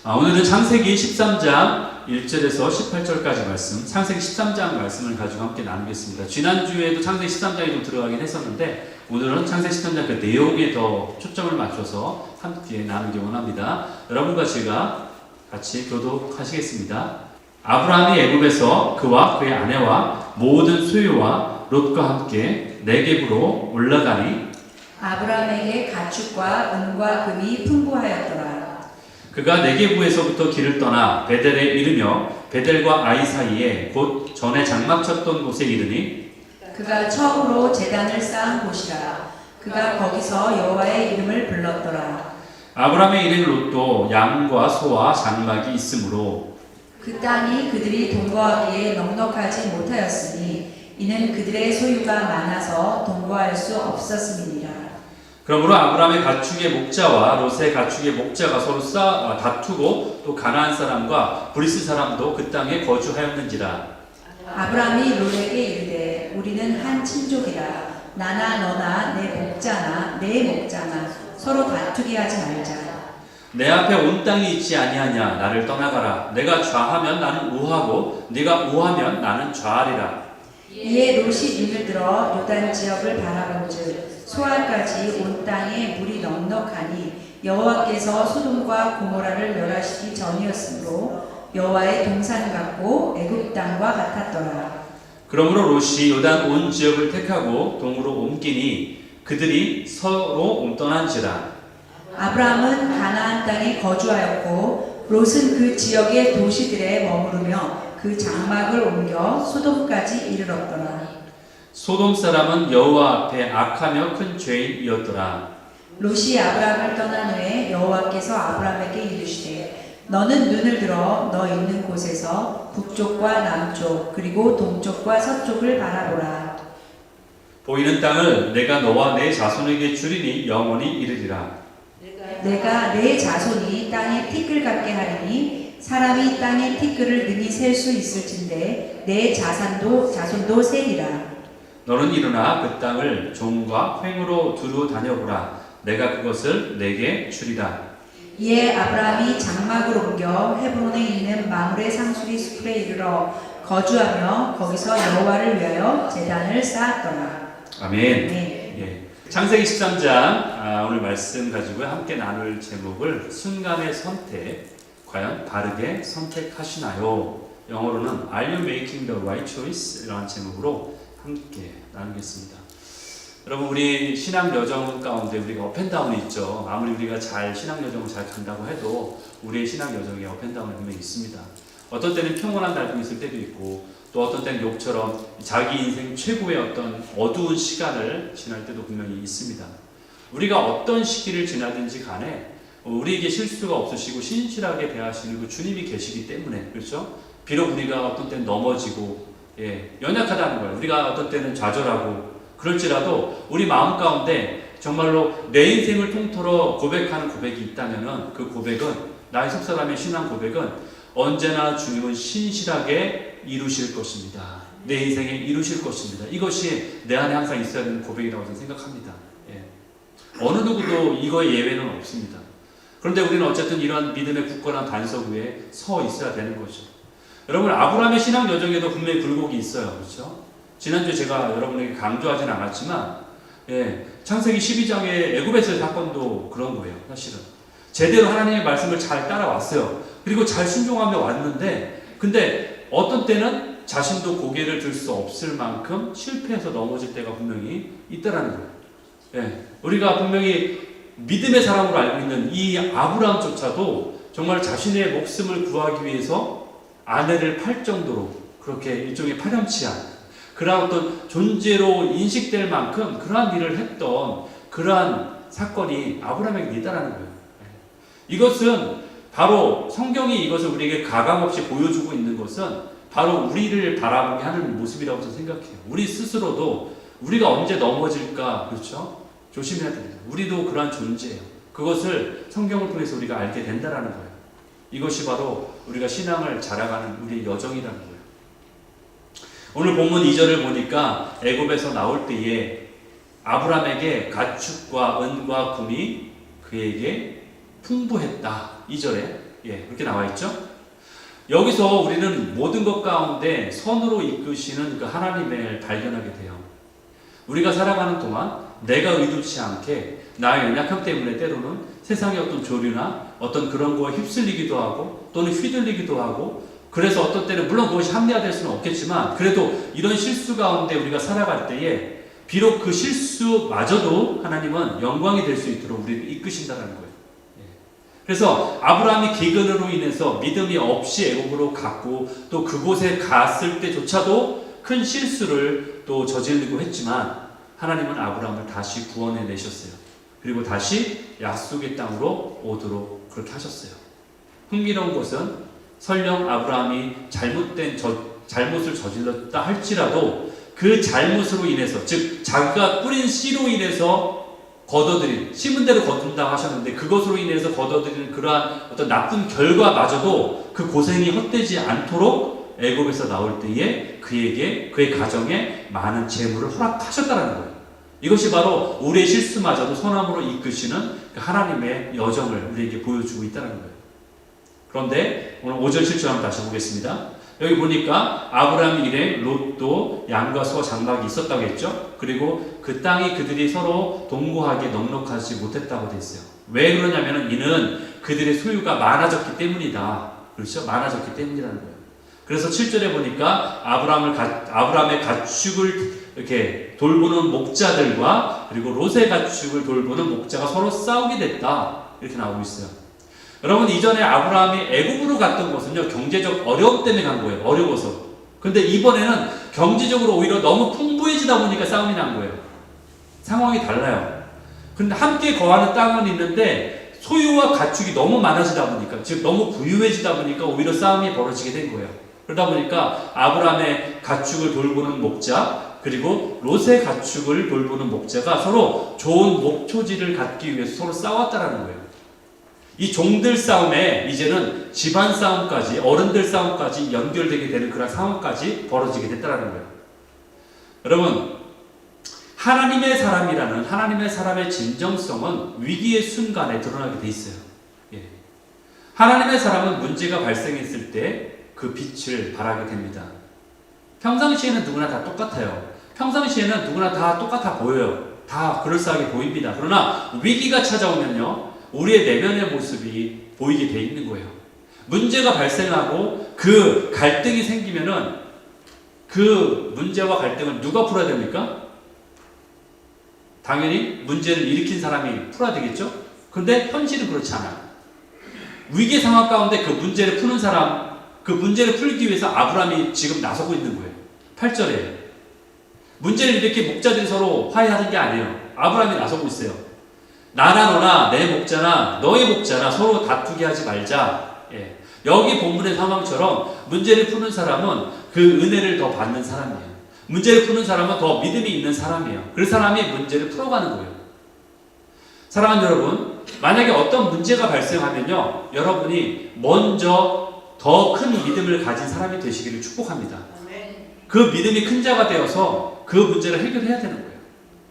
오늘은 창세기 13장 1절에서 18절까지 말씀, 창세기 13장 말씀을 가지고 함께 나누겠습니다. 지난주에도 창세기 13장에 좀 들어가긴 했었는데 오늘은 창세기 13장 그 내용에 더 초점을 맞춰서 함께 나누기 원합니다. 여러분과 제가 같이 교독하시겠습니다. 아브라함이 애굽에서 그와 그의 아내와 모든 소유와 롯과 함께 네겝으로 올라가니 아브라함에게 가축과 은과 금이 풍부하였더라. 그가 네겝에서부터 길을 떠나 베델에 이르며 베델과 아이 사이에 곧 전에 장막 쳤던 곳에 이르니 그가 처음으로 제단을 쌓은 곳이라. 그가 거기서 여호와의 이름을 불렀더라. 아브라함의 일행 롯도 양과 소와 장막이 있으므로 그 땅이 그들이 동거하기에 넉넉하지 못하였으니 이는 그들의 소유가 많아서 동거할 수 없었음이니라. 그러므로 아브라함의 가축의 목자와 롯의 가축의 목자가 서로 다투고 또 가나안 사람과 브리스 사람도 그 땅에 거주하였는지라. 아브라함이 롯에게 이르되 우리는 한 친족이라. 나나 너나 내 목자나 내 목자나 서로 다투게 하지 말자. 내 앞에 온 땅이 있지 아니하냐. 나를 떠나가라. 내가 좌하면 나는 우하고 네가 우하면 나는 좌하리라. 이에 롯이 눈을 들어 요단 지역을 바라본즉 소알까지 온 땅에 물이 넉넉하니 여호와께서 소돔과 고모라를 멸하시기 전이었으므로 여호와의 동산 같고 애굽 땅과 같았더라. 그러므로 롯이 요단 온 지역을 택하고 동으로 옮기니 그들이 서로 떠난지라. 아브라함은 가나안 땅에 거주하였고 롯은 그 지역의 도시들에 머무르며 그 장막을 옮겨 소돔까지 이르렀더라. 소돔 사람은 여호와 앞에 악하며 큰 죄인이었더라. 롯이 아브라함을 떠난 후에 여호와께서 아브라함에게 이르시되 너는 눈을 들어 너 있는 곳에서 북쪽과 남쪽 그리고 동쪽과 서쪽을 바라보라. 보이는 땅을 내가 너와 내 자손에게 주리니 영원히 이르리라. 내가 내 자손이 땅에 티끌 같게 하리니 사람이 땅의 티끌을 능히 셀 수 있을진데 내 자손도 세리라. 너는 일어나 그 땅을 종과 횡으로 두루 다녀보라. 내가 그것을 내게 주리라. 이에 아브라함이 장막을 옮겨 헤브론에 있는 마므레 상수리 숲에 이르러 거주하며 거기서 여호와를 위하여 제단을 쌓았더라. 아멘. 네. 예. 창세기 13장 오늘 말씀 가지고 함께 나눌 제목을 순간의 선택, 과연 바르게 선택하시나요? 영어로는 Are you making the right choice? 이라는 제목으로 함께 나누겠습니다. 여러분, 우리 신앙 여정 가운데 우리가 업앤다운이 있죠. 아무리 우리가 신앙 여정을 잘 간다고 해도 우리의 신앙 여정에 업앤다운이 분명히 있습니다. 어떤 때는 평온한 날도 있을 때도 있고 또 어떤 때는 욕처럼 자기 인생 최고의 어떤 어두운 시간을 지날 때도 분명히 있습니다. 우리가 어떤 시기를 지나든지 간에 우리에게 실수가 없으시고 신실하게 대하시는 그 주님이 계시기 때문에, 그렇죠? 비록 우리가 어떤 때는 넘어지고 연약하다는 거예요. 우리가 어떤 때는 좌절하고 그럴지라도 우리 마음 가운데 정말로 내 인생을 통틀어 고백하는 고백이 있다면 그 고백은, 나의 속사람의 신앙 고백은 언제나 주님은 신실하게 이루실 것입니다. 내 인생에 이루실 것입니다. 이것이 내 안에 항상 있어야 되는 고백이라고 저는 생각합니다. 어느 누구도 이거에 예외는 없습니다. 그런데 우리는 어쨌든 이런 믿음의 굳건한 반석 위에 서 있어야 되는 거죠. 여러분, 아브라함의 신앙 여정에도 분명히 굴곡이 있어요. 그렇죠? 지난주에 제가 여러분에게 강조하진 않았지만 창세기 12장의 애굽에서의 사건도 그런 거예요. 사실은 제대로 하나님의 말씀을 잘 따라왔어요. 그리고 잘 순종하며 왔는데, 근데 어떤 때는 자신도 고개를 들 수 없을 만큼 실패해서 넘어질 때가 분명히 있다라는 거예요. 우리가 분명히 믿음의 사람으로 알고 있는 이 아브라함조차도 정말 자신의 목숨을 구하기 위해서 아내를 팔 정도로 그렇게 일종의 파렴치한 그러한 어떤 존재로 인식될 만큼 그러한 일을 했던 그러한 사건이 아브라함에게 있다라는 거예요. 이것은 바로 성경이 이것을 우리에게 가감없이 보여주고 있는 것은 바로 우리를 바라보게 하는 모습이라고 저는 생각해요. 우리 스스로도 우리가 언제 넘어질까, 그렇죠? 조심해야 됩니다. 우리도 그러한 존재예요. 그것을 성경을 통해서 우리가 알게 된다라는 거예요. 이것이 바로 우리가 신앙을 자라가는 우리의 여정이라는 거예요. 오늘 본문 2절을 보니까 애굽에서 나올 때에 아브라함에게 가축과 은과 금이 그에게 풍부했다. 2절에 그렇게 나와 있죠. 여기서 우리는 모든 것 가운데 선으로 이끄시는 그 하나님을 발견하게 돼요. 우리가 살아가는 동안 내가 의도치 않게 나의 연약함 때문에 때로는 세상의 어떤 조류나 어떤 그런 거에 휩쓸리기도 하고 또는 휘둘리기도 하고, 그래서 어떤 때는 물론 그것이 합리화될 수는 없겠지만 그래도 이런 실수 가운데 우리가 살아갈 때에 비록 그 실수마저도 하나님은 영광이 될 수 있도록 우리를 이끄신다는 거예요. 그래서 아브라함이 기근으로 인해서 믿음이 없이 애굽으로 갔고 또 그곳에 갔을 때조차도 큰 실수를 또 저지르고 했지만 하나님은 아브라함을 다시 구원해 내셨어요. 그리고 다시 약속의 땅으로 오도록 그렇게 하셨어요. 흥미로운 것은 설령 아브라함이 잘못을 저질렀다 할지라도 그 잘못으로 인해서, 즉 자기가 뿌린 씨로 인해서 거둬들인, 심은 대로 거둔다고 하셨는데 그것으로 인해서 거둬들이는 그러한 어떤 나쁜 결과마저도 그 고생이 헛되지 않도록 애굽에서 나올 때에 그에게, 그의 가정에 많은 재물을 허락하셨다는 거예요. 이것이 바로 우리의 실수마저도 선함으로 이끄시는 그 하나님의 여정을 우리에게 보여주고 있다는 거예요. 그런데 오늘 5절 7절 한번 다시 보겠습니다. 여기 보니까 아브라함 일에 롯도 양과 소와 장막이 있었다고 했죠. 그리고 그 땅이 그들이 서로 동거하게 넉넉하지 못했다고 돼 있어요. 왜 그러냐면 이는 그들의 소유가 많아졌기 때문이다. 그렇죠? 많아졌기 때문이라는 거예요. 그래서 7절에 보니까 아브라함의 가축을 이렇게 돌보는 목자들과 그리고 롯의 가축을 돌보는 목자가 서로 싸우게 됐다. 이렇게 나오고 있어요. 여러분, 이전에 아브라함이 애굽으로 갔던 것은요, 경제적 어려움 때문에 간 거예요. 어려워서. 근데 이번에는 경제적으로 오히려 너무 풍부해지다 보니까 싸움이 난 거예요. 상황이 달라요. 근데 함께 거하는 땅은 있는데 소유와 가축이 너무 많아지다 보니까, 즉 너무 부유해지다 보니까 오히려 싸움이 벌어지게 된 거예요. 그러다 보니까 아브라함의 가축을 돌보는 목자, 그리고 롯의 가축을 돌보는 목자가 서로 좋은 목초지를 갖기 위해서 서로 싸웠다라는 거예요. 이 종들 싸움에 이제는 집안 싸움까지, 어른들 싸움까지 연결되게 되는 그런 상황까지 벌어지게 됐다는 거예요. 여러분, 하나님의 사람이라는 하나님의 사람의 진정성은 위기의 순간에 드러나게 돼 있어요. 하나님의 사람은 문제가 발생했을 때 그 빛을 발하게 됩니다. 평상시에는 누구나 다 똑같아요. 평상시에는 누구나 다 똑같아 보여요. 다 그럴싸하게 보입니다. 그러나 위기가 찾아오면요, 우리의 내면의 모습이 보이게 돼 있는 거예요. 문제가 발생하고 그 갈등이 생기면은 그 문제와 갈등을 누가 풀어야 됩니까? 당연히 문제를 일으킨 사람이 풀어야 되겠죠? 근데 현실은 그렇지 않아요. 위기 상황 가운데 그 문제를 푸는 사람, 그 문제를 풀기 위해서 아브라함이 지금 나서고 있는 거예요. 8절에 문제를 이렇게 목자들이 서로 화해하는 게 아니에요. 아브라함이 나서고 있어요. 나나 너나 내 목자나 너의 목자나 서로 다투게 하지 말자. 여기 본문의 상황처럼 문제를 푸는 사람은 그 은혜를 더 받는 사람이에요. 문제를 푸는 사람은 더 믿음이 있는 사람이에요. 그 사람이 문제를 풀어가는 거예요. 사랑하는 여러분, 만약에 어떤 문제가 발생하면요, 여러분이 먼저 더 큰 믿음을 가진 사람이 되시기를 축복합니다. 그 믿음이 큰 자가 되어서 그 문제를 해결해야 되는 거예요.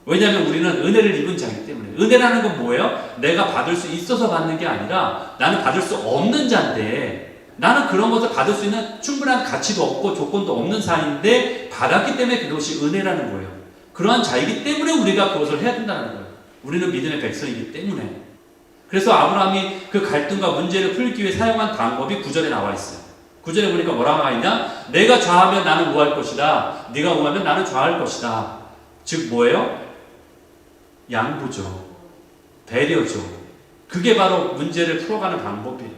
왜냐하면 우리는 은혜를 입은 자이기 때문에. 은혜라는 건 뭐예요? 내가 받을 수 있어서 받는 게 아니라 나는 받을 수 없는 자인데, 나는 그런 것을 받을 수 있는 충분한 가치도 없고 조건도 없는 사람인데 받았기 때문에 그것이 은혜라는 거예요. 그러한 자이기 때문에 우리가 그것을 해야 된다는 거예요. 우리는 믿음의 백성이기 때문에. 그래서 아브라함이 그 갈등과 문제를 풀기 위해 사용한 방법이 9절에 나와 있어요. 9절에 보니까 뭐라고 나와 있냐? 내가 좌하면 나는 우할 것이다. 네가 우하면 나는 좌할 것이다. 즉 뭐예요? 양보죠. 배려죠. 그게 바로 문제를 풀어가는 방법이에요.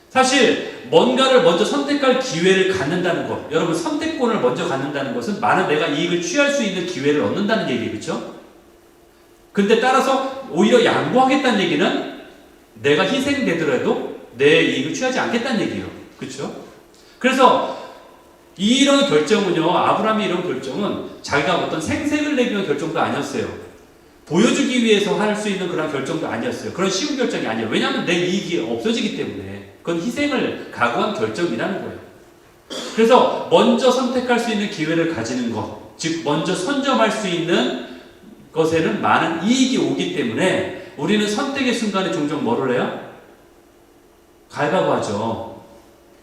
사실 뭔가를 먼저 선택할 기회를 갖는다는 것, 여러분 선택권을 먼저 갖는다는 것은 많은 내가 이익을 취할 수 있는 기회를 얻는다는 얘기예요. 그렇죠? 근데 따라서 오히려 양보하겠다는 얘기는 내가 희생되더라도 내 이익을 취하지 않겠다는 얘기예요. 그렇죠? 그래서 이런 결정은요, 아브라함의 이런 결정은 자기가 어떤 생색을 내기 위한 결정도 아니었어요. 보여주기 위해서 할 수 있는 그런 결정도 아니었어요. 그런 쉬운 결정이 아니에요. 왜냐하면 내 이익이 없어지기 때문에. 그건 희생을 각오한 결정이라는 거예요. 그래서 먼저 선택할 수 있는 기회를 가지는 것, 즉 먼저 선점할 수 있는 것에는 많은 이익이 오기 때문에 우리는 선택의 순간에 종종 뭐를 해요? 가위바위보 하죠.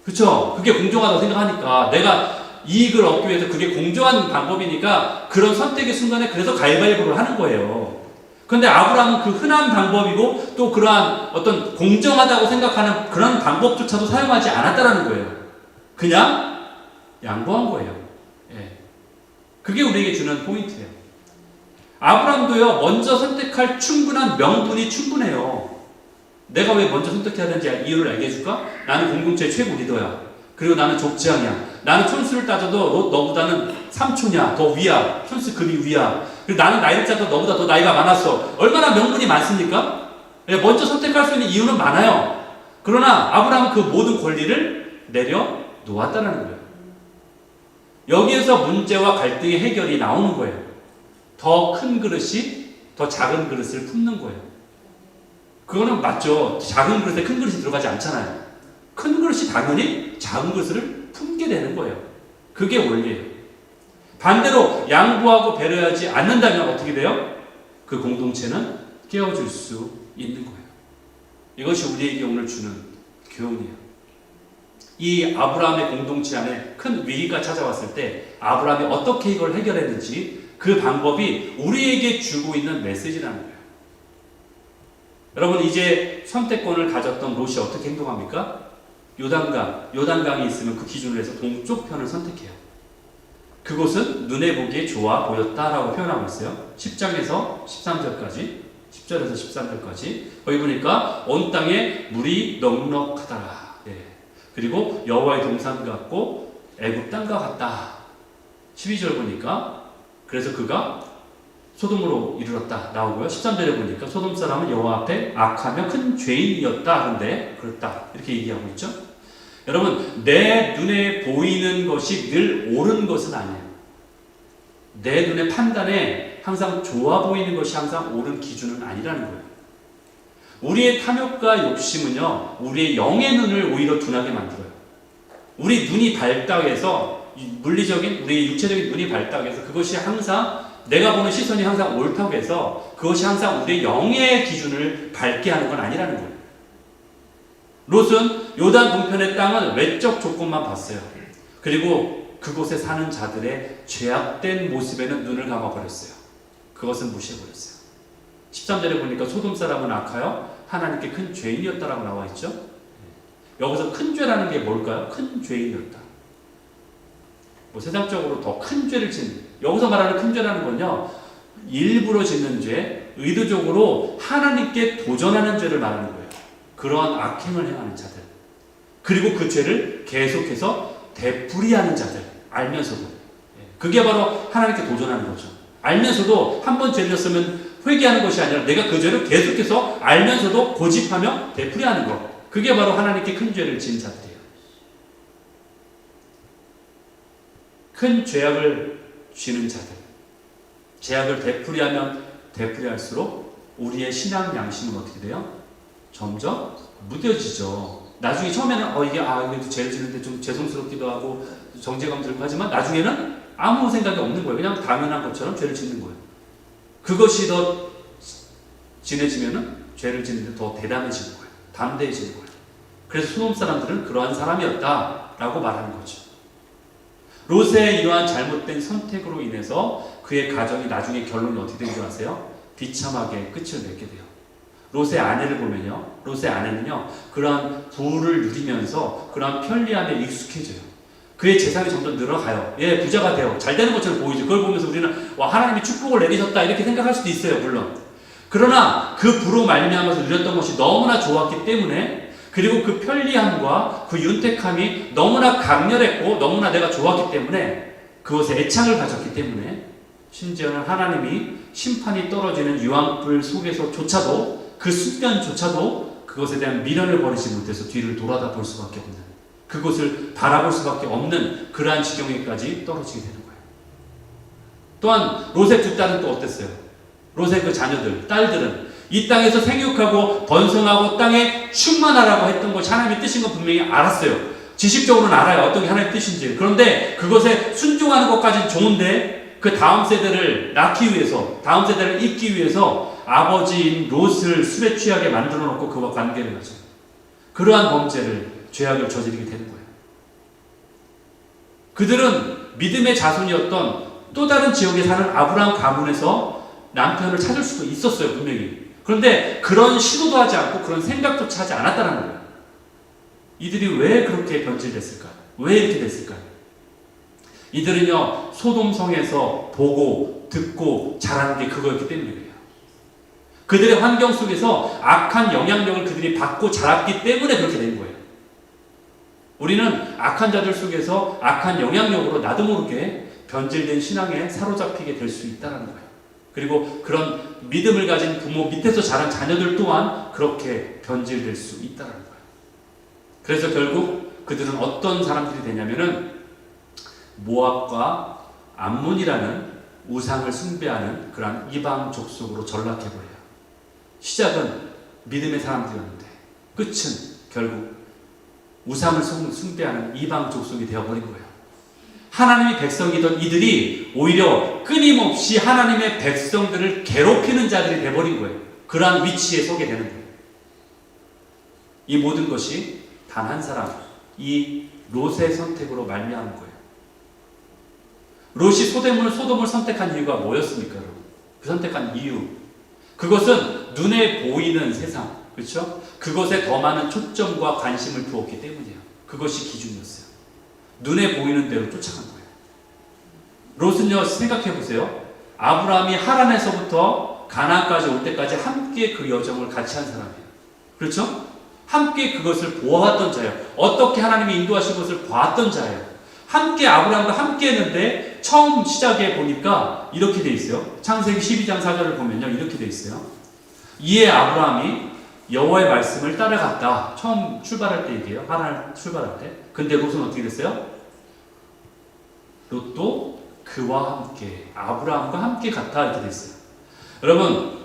그렇죠? 그게 공정하다고 생각하니까 내가 이익을 얻기 위해서 그게 공정한 방법이니까 그런 선택의 순간에 그래서 가위바위보를 하는 거예요. 그런데 아브라함은 그 흔한 방법이고 또 그러한 어떤 공정하다고 생각하는 그런 방법조차도 사용하지 않았다라는 거예요. 그냥 양보한 거예요. 예. 그게 우리에게 주는 포인트예요. 아브라함도요, 먼저 선택할 충분한 명분이 충분해요. 내가 왜 먼저 선택해야 되는지 이유를 알게 해줄까? 나는 공동체의 최고 리더야. 그리고 나는 족장이야. 나는 촌수를 따져도 너보다는 삼촌이야. 더 위야. 촌수 급이 위야. 그리고 나는 나이를 짜도 너보다 더 나이가 많았어. 얼마나 명분이 많습니까? 먼저 선택할 수 있는 이유는 많아요. 그러나 아브라함은 그 모든 권리를 내려놓았다는 거예요. 여기에서 문제와 갈등의 해결이 나오는 거예요. 더 큰 그릇이 더 작은 그릇을 품는 거예요. 그거는 맞죠. 작은 그릇에 큰 그릇이 들어가지 않잖아요. 큰 그릇이 당연히 작은 그릇을 품게 되는 거예요. 그게 원리예요. 반대로 양보하고 배려하지 않는다면 어떻게 돼요? 그 공동체는 깨어질 수 있는 거예요. 이것이 우리에게 오늘 주는 교훈이에요. 이 아브라함의 공동체 안에 큰 위기가 찾아왔을 때 아브라함이 어떻게 이걸 해결했는지 그 방법이 우리에게 주고 있는 메시지라는 거예요. 여러분, 이제 선택권을 가졌던 롯이 어떻게 행동합니까? 요단강이 있으면 그 기준으로 해서 동쪽 편을 선택해요. 그곳은 눈에 보기에 좋아 보였다라고 표현하고 있어요. 10장에서 13절까지, 10절에서 13절까지. 거기 보니까 온 땅에 물이 넉넉하더라. 그리고 여호와의 동산 같고 애굽 땅과 같다. 12절 보니까 그래서 그가 소돔으로 이르렀다 나오고요. 13절에 보니까 소돔 사람은 여호와 앞에 악하며 큰 죄인이었다. 근데 그렇다. 이렇게 얘기하고 있죠. 여러분, 내 눈에 보이는 것이 늘 옳은 것은 아니에요. 내 눈의 판단에 항상 좋아 보이는 것이 항상 옳은 기준은 아니라는 거예요. 우리의 탐욕과 욕심은요, 우리의 영의 눈을 오히려 둔하게 만들어요. 우리 눈이 밝다고 해서, 물리적인, 우리 육체적인 눈이 밝다고 해서 그것이 항상, 내가 보는 시선이 항상 옳다고 해서 그것이 항상 우리의 영의 기준을 밝게 하는 건 아니라는 거예요. 롯은 요단 동편의 땅은 외적 조건만 봤어요. 그리고 그곳에 사는 자들의 죄악된 모습에는 눈을 감아버렸어요. 그것은 무시해버렸어요. 13절에 보니까 소돔 사람은 악하여 하나님께 큰 죄인이었다라고 나와 있죠. 여기서 큰 죄라는 게 뭘까요? 큰 죄인이었다. 뭐 세상적으로 더 큰 죄를 짓는, 여기서 말하는 큰 죄라는 건요, 일부러 짓는 죄, 의도적으로 하나님께 도전하는 죄를 말하는 거예요. 그러한 악행을 행하는 자들, 그리고 그 죄를 계속해서 되풀이하는 자들, 알면서도. 그게 바로 하나님께 도전하는 거죠. 알면서도 한 번 죄를 졌으면 회개하는 것이 아니라 내가 그 죄를 계속해서 알면서도 고집하며 되풀이하는 것. 그게 바로 하나님께 큰 죄를 지은 자들이에요. 큰 죄악을 쥐는 자들. 죄악을 되풀이하면 되풀이할수록 우리의 신앙 양심은 어떻게 돼요? 점점 무뎌지죠. 나중에 처음에는 이게 죄를 지는데 좀 죄송스럽기도 하고 정죄감 들고 하지만 나중에는 아무 생각이 없는 거예요. 그냥 당연한 것처럼 죄를 짓는 거예요. 그것이 더 진해지면은 죄를 짓는데 더 대담해지는 거예요. 담대해지는 거예요. 그래서 소돔 사람들은 그러한 사람이었다라고 말하는 거죠. 롯의 이러한 잘못된 선택으로 인해서 그의 가정이 나중에 결론이 어떻게 된 줄 아세요? 비참하게 끝을 맺게 돼요. 롯의 아내를 보면요, 롯의 아내는요, 그러한 부를 누리면서 그러한 편리함에 익숙해져요. 그의 재산이 점점 늘어가요. 부자가 돼요. 잘 되는 것처럼 보이죠. 그걸 보면서 우리는 하나님이 축복을 내리셨다 이렇게 생각할 수도 있어요. 물론. 그러나 그 부로 말미암아서 누렸던 것이 너무나 좋았기 때문에, 그리고 그 편리함과 그 윤택함이 너무나 강렬했고 너무나 내가 좋았기 때문에 그것에 애착을 가졌기 때문에 심지어는 하나님이 심판이 떨어지는 유황불 속에서조차도 그 순간조차도 그것에 대한 미련을 버리지 못해서 뒤를 돌아다 볼 수밖에 없는, 그곳을 바라볼 수밖에 없는 그러한 지경에까지 떨어지게 되는 거예요. 또한 롯의 두 딸은 또 어땠어요? 롯의 그 자녀들, 딸들은 이 땅에서 생육하고 번성하고 땅에 충만하라고 했던 것이 하나님의 뜻인 건 분명히 알았어요. 지식적으로는 알아요. 어떤 게 하나님의 뜻인지. 그런데 그것에 순종하는 것까지는 좋은데 그 다음 세대를 낳기 위해서, 다음 세대를 잇기 위해서 아버지인 롯을 술에 취하게 만들어 놓고 그와 관계를 가져요. 그러한 범죄를, 죄악을 저지르게 되는 거예요. 그들은 믿음의 자손이었던 또 다른 지역에 사는 아브라함 가문에서 남편을 찾을 수도 있었어요, 분명히. 그런데 그런 시도도 하지 않고 그런 생각조차 하지 않았다는 거예요. 이들이 왜 그렇게 변질됐을까요? 왜 이렇게 됐을까요? 이들은요, 소돔성에서 보고 듣고 자라는 게 그거였기 때문에 그래요. 그들의 환경 속에서 악한 영향력을 그들이 받고 자랐기 때문에 그렇게 된 거예요. 우리는 악한 자들 속에서 악한 영향력으로 나도 모르게 변질된 신앙에 사로잡히게 될 수 있다는 거예요. 그리고 그런 믿음을 가진 부모 밑에서 자란 자녀들 또한 그렇게 변질될 수 있다는 거예요. 그래서 결국 그들은 어떤 사람들이 되냐면은 모압과 암몬이라는 우상을 숭배하는 그런 이방 족속으로 전락해버려요. 시작은 믿음의 사람들이었는데 끝은 결국 우상을 숭배하는 이방 족속이 되어버린 거예요. 하나님의 백성이던 이들이 오히려 끊임없이 하나님의 백성들을 괴롭히는 자들이 되어버린 거예요. 그러한 위치에 서게 되는 거예요. 이 모든 것이 단 한 사람, 이 롯의 선택으로 말미암은 거예요. 롯이 소돔을 선택한 이유가 뭐였습니까, 여러분? 그 선택한 이유, 그것은 눈에 보이는 세상, 그렇죠? 그것에 더 많은 초점과 관심을 두었기 때문이에요. 그것이 기준이었어요. 눈에 보이는 대로 쫓아간 거예요. 롯은요, 생각해 보세요. 아브라함이 하란에서부터 가나안까지 올 때까지 함께 그 여정을 같이 한 사람이에요. 그렇죠? 함께 그것을 보았던 자예요. 어떻게 하나님이 인도하신 것을 봤던 자예요. 함께 아브라함과 함께 했는데 처음 시작해 보니까 이렇게 돼 있어요. 창세기 12장 4절을 보면요, 이렇게 돼 있어요. 이에 아브라함이 여호와의 말씀을 따라갔다. 처음 출발할 때 얘기해요. 하나님 출발할 때. 근데 롯은 어떻게 됐어요? 롯도 그와 함께, 아브라함과 함께 갔다, 이렇게 됐어요. 여러분,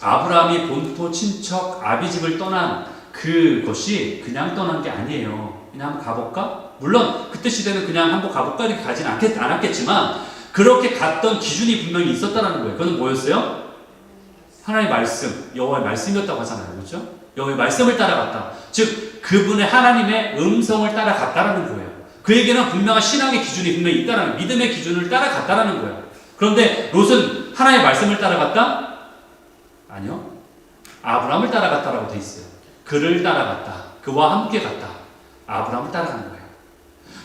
아브라함이 본토 친척 아비집을 떠난 그것이 그냥 떠난 게 아니에요. 그냥 한번 가볼까? 물론 그때 시대는 그냥 한번 가볼까 이렇게 가진 않았겠지만 그렇게 갔던 기준이 분명히 있었다는 거예요. 그건 뭐였어요? 하나님의 말씀, 여호와의 말씀이었다고 하잖아요. 그렇죠? 여호와의 말씀을 따라갔다. 즉 그분의 하나님의 음성을 따라갔다는 거예요. 그에게는 분명한 신앙의 기준이 분명히 있다는, 믿음의 기준을 따라갔다는 거예요. 그런데 롯은 하나님의 말씀을 따라갔다? 아니요. 아브라함을 따라갔다라고 돼 있어요. 그를 따라갔다. 그와 함께 갔다. 아브라함을 따라가는 거예요.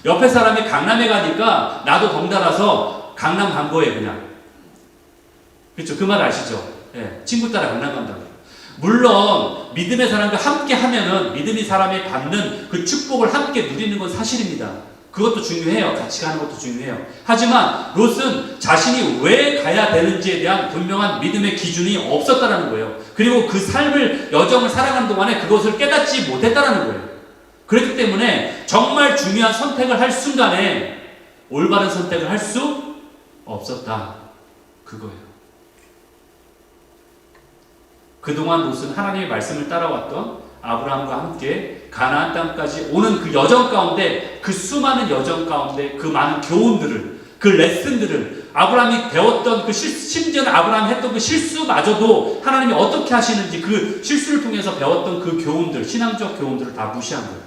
옆에 사람이 강남에 가니까 나도 덩달아서 강남 간 거예요, 그냥. 그렇죠? 그 말 아시죠? 예, 친구 따라 강남 간다고. 물론 믿음의 사람과 함께 하면은 믿음의 사람이 받는 그 축복을 함께 누리는 건 사실입니다. 그것도 중요해요. 같이 가는 것도 중요해요. 하지만 롯은 자신이 왜 가야 되는지에 대한 분명한 믿음의 기준이 없었다는 거예요. 그리고 그 삶을, 여정을 살아가는 동안에 그것을 깨닫지 못했다는 거예요. 그렇기 때문에 정말 중요한 선택을 할 순간에 올바른 선택을 할 수 없었다. 그거예요. 그동안 롯은 하나님의 말씀을 따라왔던 아브라함과 함께 가나안 땅까지 오는 그 여정 가운데, 그 수많은 여정 가운데 그 많은 교훈들을, 그 레슨들을, 아브라함이 배웠던 그 심지어는 아브라함이 했던 그 실수마저도 하나님이 어떻게 하시는지 그 실수를 통해서 배웠던 그 교훈들, 신앙적 교훈들을 다 무시한 거예요.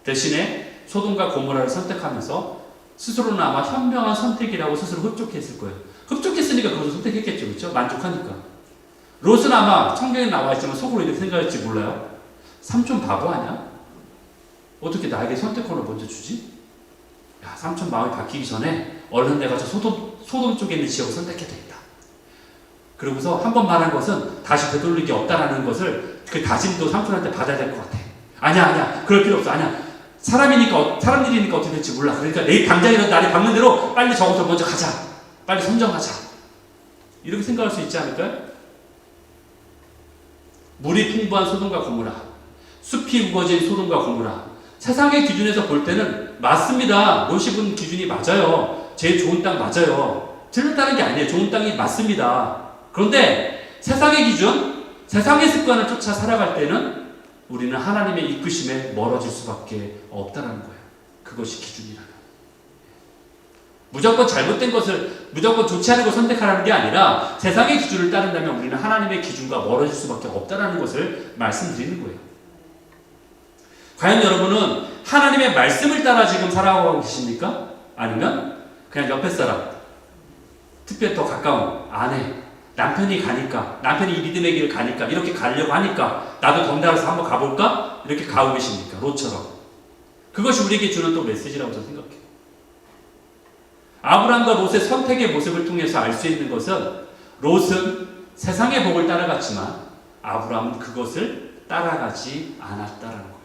대신에 소돔과 고모라를 선택하면서 스스로는 아마 현명한 선택이라고 스스로 흡족했을 거예요. 흡족했으니까 그것을 선택했겠죠. 그렇죠? 만족하니까. 롯은 아마 성경에 나와 있지만 속으로 이렇게 생각할지 몰라요. 삼촌 바보 아니야? 어떻게 나에게 선택권을 먼저 주지? 야, 삼촌 마음이 바뀌기 전에 얼른 내가 저 소돔 쪽에 있는 지역을 선택해야 되겠다. 그러고서 한 번 말한 것은 다시 되돌리기 없다라는 것을, 그 다짐도 삼촌한테 받아야 될 것 같아. 아니야, 그럴 필요 없어. 아니야, 사람 일이니까 어떻게 될지 몰라. 그러니까 내일 당장이라도 날이 밝는 대로 빨리 저것을 먼저 가자. 빨리 선정하자. 이렇게 생각할 수 있지 않을까요? 물이 풍부한 소돔과 고모라, 숲이 우거진 소돔과 고모라. 세상의 기준에서 볼 때는 맞습니다. 롯이 본 기준이 맞아요. 제일 좋은 땅 맞아요. 틀렸다는 게 아니에요. 좋은 땅이 맞습니다. 그런데 세상의 기준, 세상의 습관을 쫓아 살아갈 때는 우리는 하나님의 이끄심에 멀어질 수밖에 없다는 거예요. 그것이 기준이라는. 무조건 잘못된 것을, 무조건 좋지 않은 것을 선택하라는 게 아니라 세상의 기준을 따른다면 우리는 하나님의 기준과 멀어질 수밖에 없다는 것을 말씀드리는 거예요. 과연 여러분은 하나님의 말씀을 따라 지금 살아가고 계십니까? 아니면 그냥 옆에 사람, 특별히 더 가까운 아내, 남편이 가니까, 남편이 이 믿음의 길을 가니까, 이렇게 가려고 하니까 나도 덩달아서 한번 가볼까? 이렇게 가고 계십니까? 롯처럼. 그것이 우리에게 주는 또 메시지라고 저는 생각해요. 아브라함과 롯의 선택의 모습을 통해서 알 수 있는 것은 롯은 세상의 복을 따라갔지만 아브라함은 그것을 따라가지 않았다라는 거예요.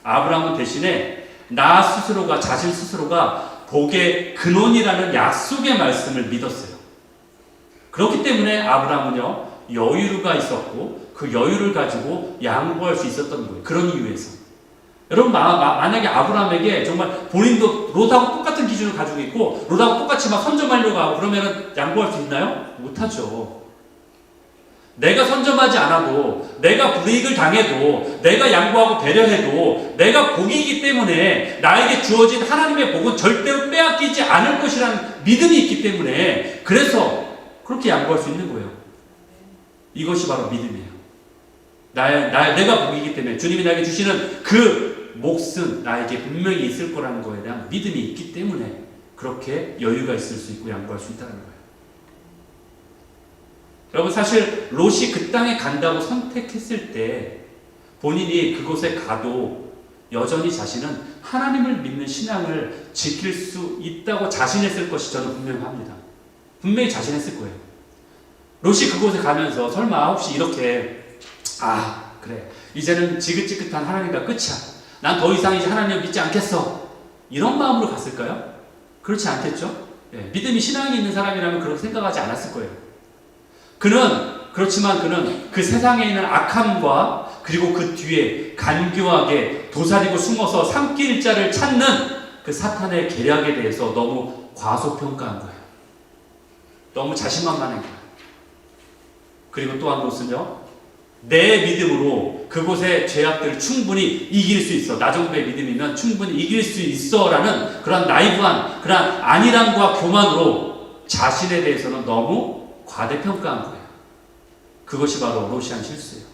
아브라함은 대신에 나 스스로가, 자신 스스로가 복의 근원이라는 약속의 말씀을 믿었어요. 그렇기 때문에 아브라함은요, 여유가 있었고 그 여유를 가지고 양보할 수 있었던 거예요. 그런 이유에서. 여러분, 만약에 아브라함에게 정말 본인도 롯하고 똑같은 기준을 가지고 있고 롯하고 똑같이 막 선점하려고 하고 그러면 양보할 수 있나요? 못하죠. 내가 선점하지 않아도, 내가 불이익을 당해도, 내가 양보하고 배려해도 내가 복이기 때문에 나에게 주어진 하나님의 복은 절대로 빼앗기지 않을 것이라는 믿음이 있기 때문에 그래서 그렇게 양보할 수 있는 거예요. 이것이 바로 믿음이에요. 내가 복이기 때문에 주님이 나에게 주시는 그 몫은 나에게 분명히 있을 거라는 거에 대한 믿음이 있기 때문에 그렇게 여유가 있을 수 있고 양보할 수 있다는 거예요. 여러분, 사실 롯이 그 땅에 간다고 선택했을 때 본인이 그곳에 가도 여전히 자신은 하나님을 믿는 신앙을 지킬 수 있다고 자신했을 것이 저는 분명합니다. 분명히 자신했을 거예요. 롯이 그곳에 가면서 설마 혹시 이렇게 그래, 이제는 지긋지긋한 하나님과 끝이야, 난 더 이상 이제 하나님을 믿지 않겠어, 이런 마음으로 갔을까요? 그렇지 않겠죠? 믿음이 신앙이 있는 사람이라면 그렇게 생각하지 않았을 거예요. 그렇지만 그는 그 세상에 있는 악함과 그리고 그 뒤에 간교하게 도사리고 숨어서 삼킬자를 찾는 그 사탄의 계략에 대해서 너무 과소평가한 거예요. 너무 자신만만한 거예요. 그리고 또 한 곳은요, 내 믿음으로 그곳의 죄악들을 충분히 이길 수 있어, 나 정도의 믿음이면 충분히 이길 수 있어 라는 그런 나이브한, 그런 안일함과 교만으로 자신에 대해서는 너무 과대평가한 거예요. 그것이 바로 롯이 한 실수예요.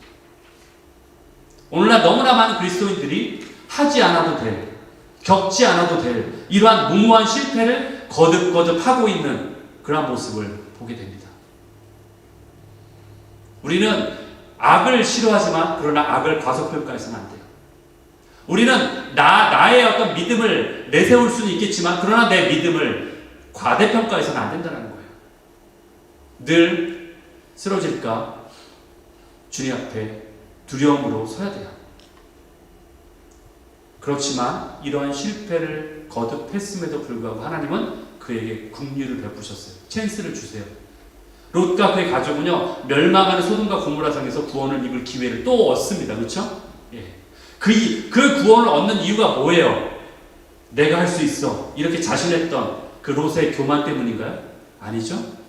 오늘날 너무나 많은 그리스도인들이 하지 않아도 될, 겪지 않아도 될 이러한 무모한 실패를 거듭거듭 하고 있는 그러한 모습을 보게 됩니다. 우리는 악을 싫어하지만 그러나 악을 과소평가해서는 안 돼요. 우리는 나의 어떤 믿음을 내세울 수는 있겠지만 그러나 내 믿음을 과대평가해서는 안 된다는 거예요. 늘 쓰러질까 주님 앞에 두려움으로 서야 돼요. 그렇지만 이러한 실패를 거듭했음에도 불구하고 하나님은 그에게 긍휼을 베푸셨어요. 찬스를 주세요. 롯과 그의 가족은요, 멸망하는 소돔과 고모라 성에서 구원을 입을 기회를 또 얻습니다. 그렇죠? 그 구원을 얻는 이유가 뭐예요? 내가 할 수 있어, 이렇게 자신했던 그 롯의 교만 때문인가요? 아니죠?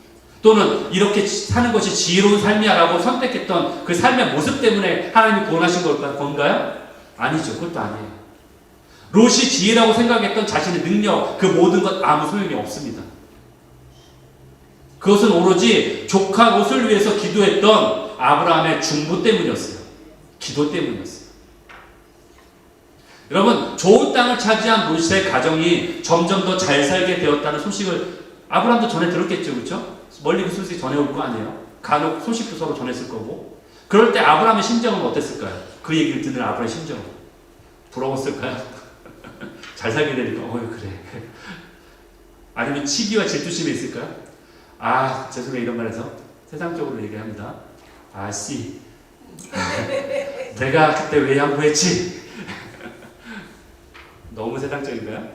또는 이렇게 사는 것이 지혜로운 삶이야 라고 선택했던 그 삶의 모습 때문에 하나님이 구원하신 건가요? 아니죠. 그것도 아니에요. 롯이 지혜라고 생각했던 자신의 능력, 그 모든 것 아무 소용이 없습니다. 그것은 오로지 조카 롯을 위해서 기도했던 아브라함의 중보 때문이었어요. 기도 때문이었어요. 여러분, 좋은 땅을 차지한 롯의 가정이 점점 더 잘 살게 되었다는 소식을 아브라함도 전에 들었겠죠. 그렇죠? 멀리 그 소식 전해올 거 아니에요? 간혹 소식도 서로 전했을 거고. 그럴 때 아브라함의 심정은 어땠을까요? 그 얘기를 듣는 아브라함의 심정은 부러웠을까요? 잘 살게 되니까 그래. 아니면 치기와 질투심이 있을까요? 죄송해요, 이런 말해서 세상적으로 얘기합니다. 내가 그때 왜 양보했지? 너무 세상적인가요?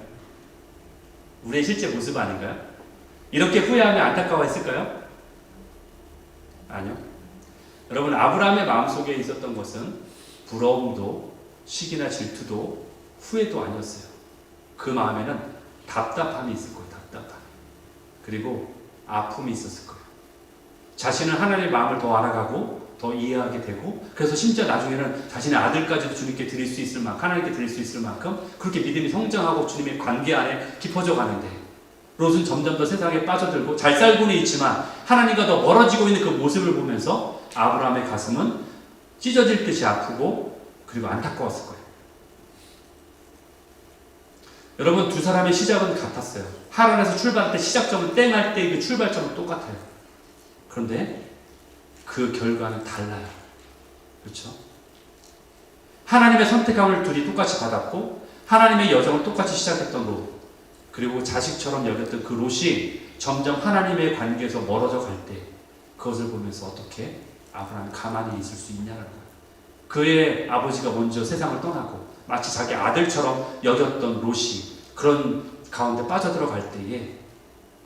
우리의 실제 모습 아닌가요? 이렇게 후회하며 안타까워했을까요? 아니요. 여러분, 아브라함의 마음속에 있었던 것은 부러움도 시기나 질투도 후회도 아니었어요. 그 마음에는 답답함이 있을 거예요. 답답함. 그리고 아픔이 있었을 거예요. 자신은 하나님의 마음을 더 알아가고 더 이해하게 되고, 그래서 심지어 나중에는 자신의 아들까지도 주님께 드릴 수 있을 만큼, 하나님께 드릴 수 있을 만큼 그렇게 믿음이 성장하고 주님의 관계 안에 깊어져 가는데, 롯은 점점 더 세상에 빠져들고 잘 살고는 있지만 하나님과 더 멀어지고 있는 그 모습을 보면서 아브라함의 가슴은 찢어질 듯이 아프고 그리고 안타까웠을 거예요. 여러분 두 사람의 시작은 같았어요. 하란에서 출발할 때 시작점은 땡 할 때 그 출발점은 똑같아요. 그런데 그 결과는 달라요. 그렇죠? 하나님의 선택함을 둘이 똑같이 받았고 하나님의 여정을 똑같이 시작했던 롯, 그리고 자식처럼 여겼던 그 롯이 점점 하나님의 관계에서 멀어져 갈 때 그것을 보면서 어떻게 아브라함이 가만히 있을 수 있냐는 거예요. 그의 아버지가 먼저 세상을 떠나고 마치 자기 아들처럼 여겼던 롯이 그런 가운데 빠져들어갈 때에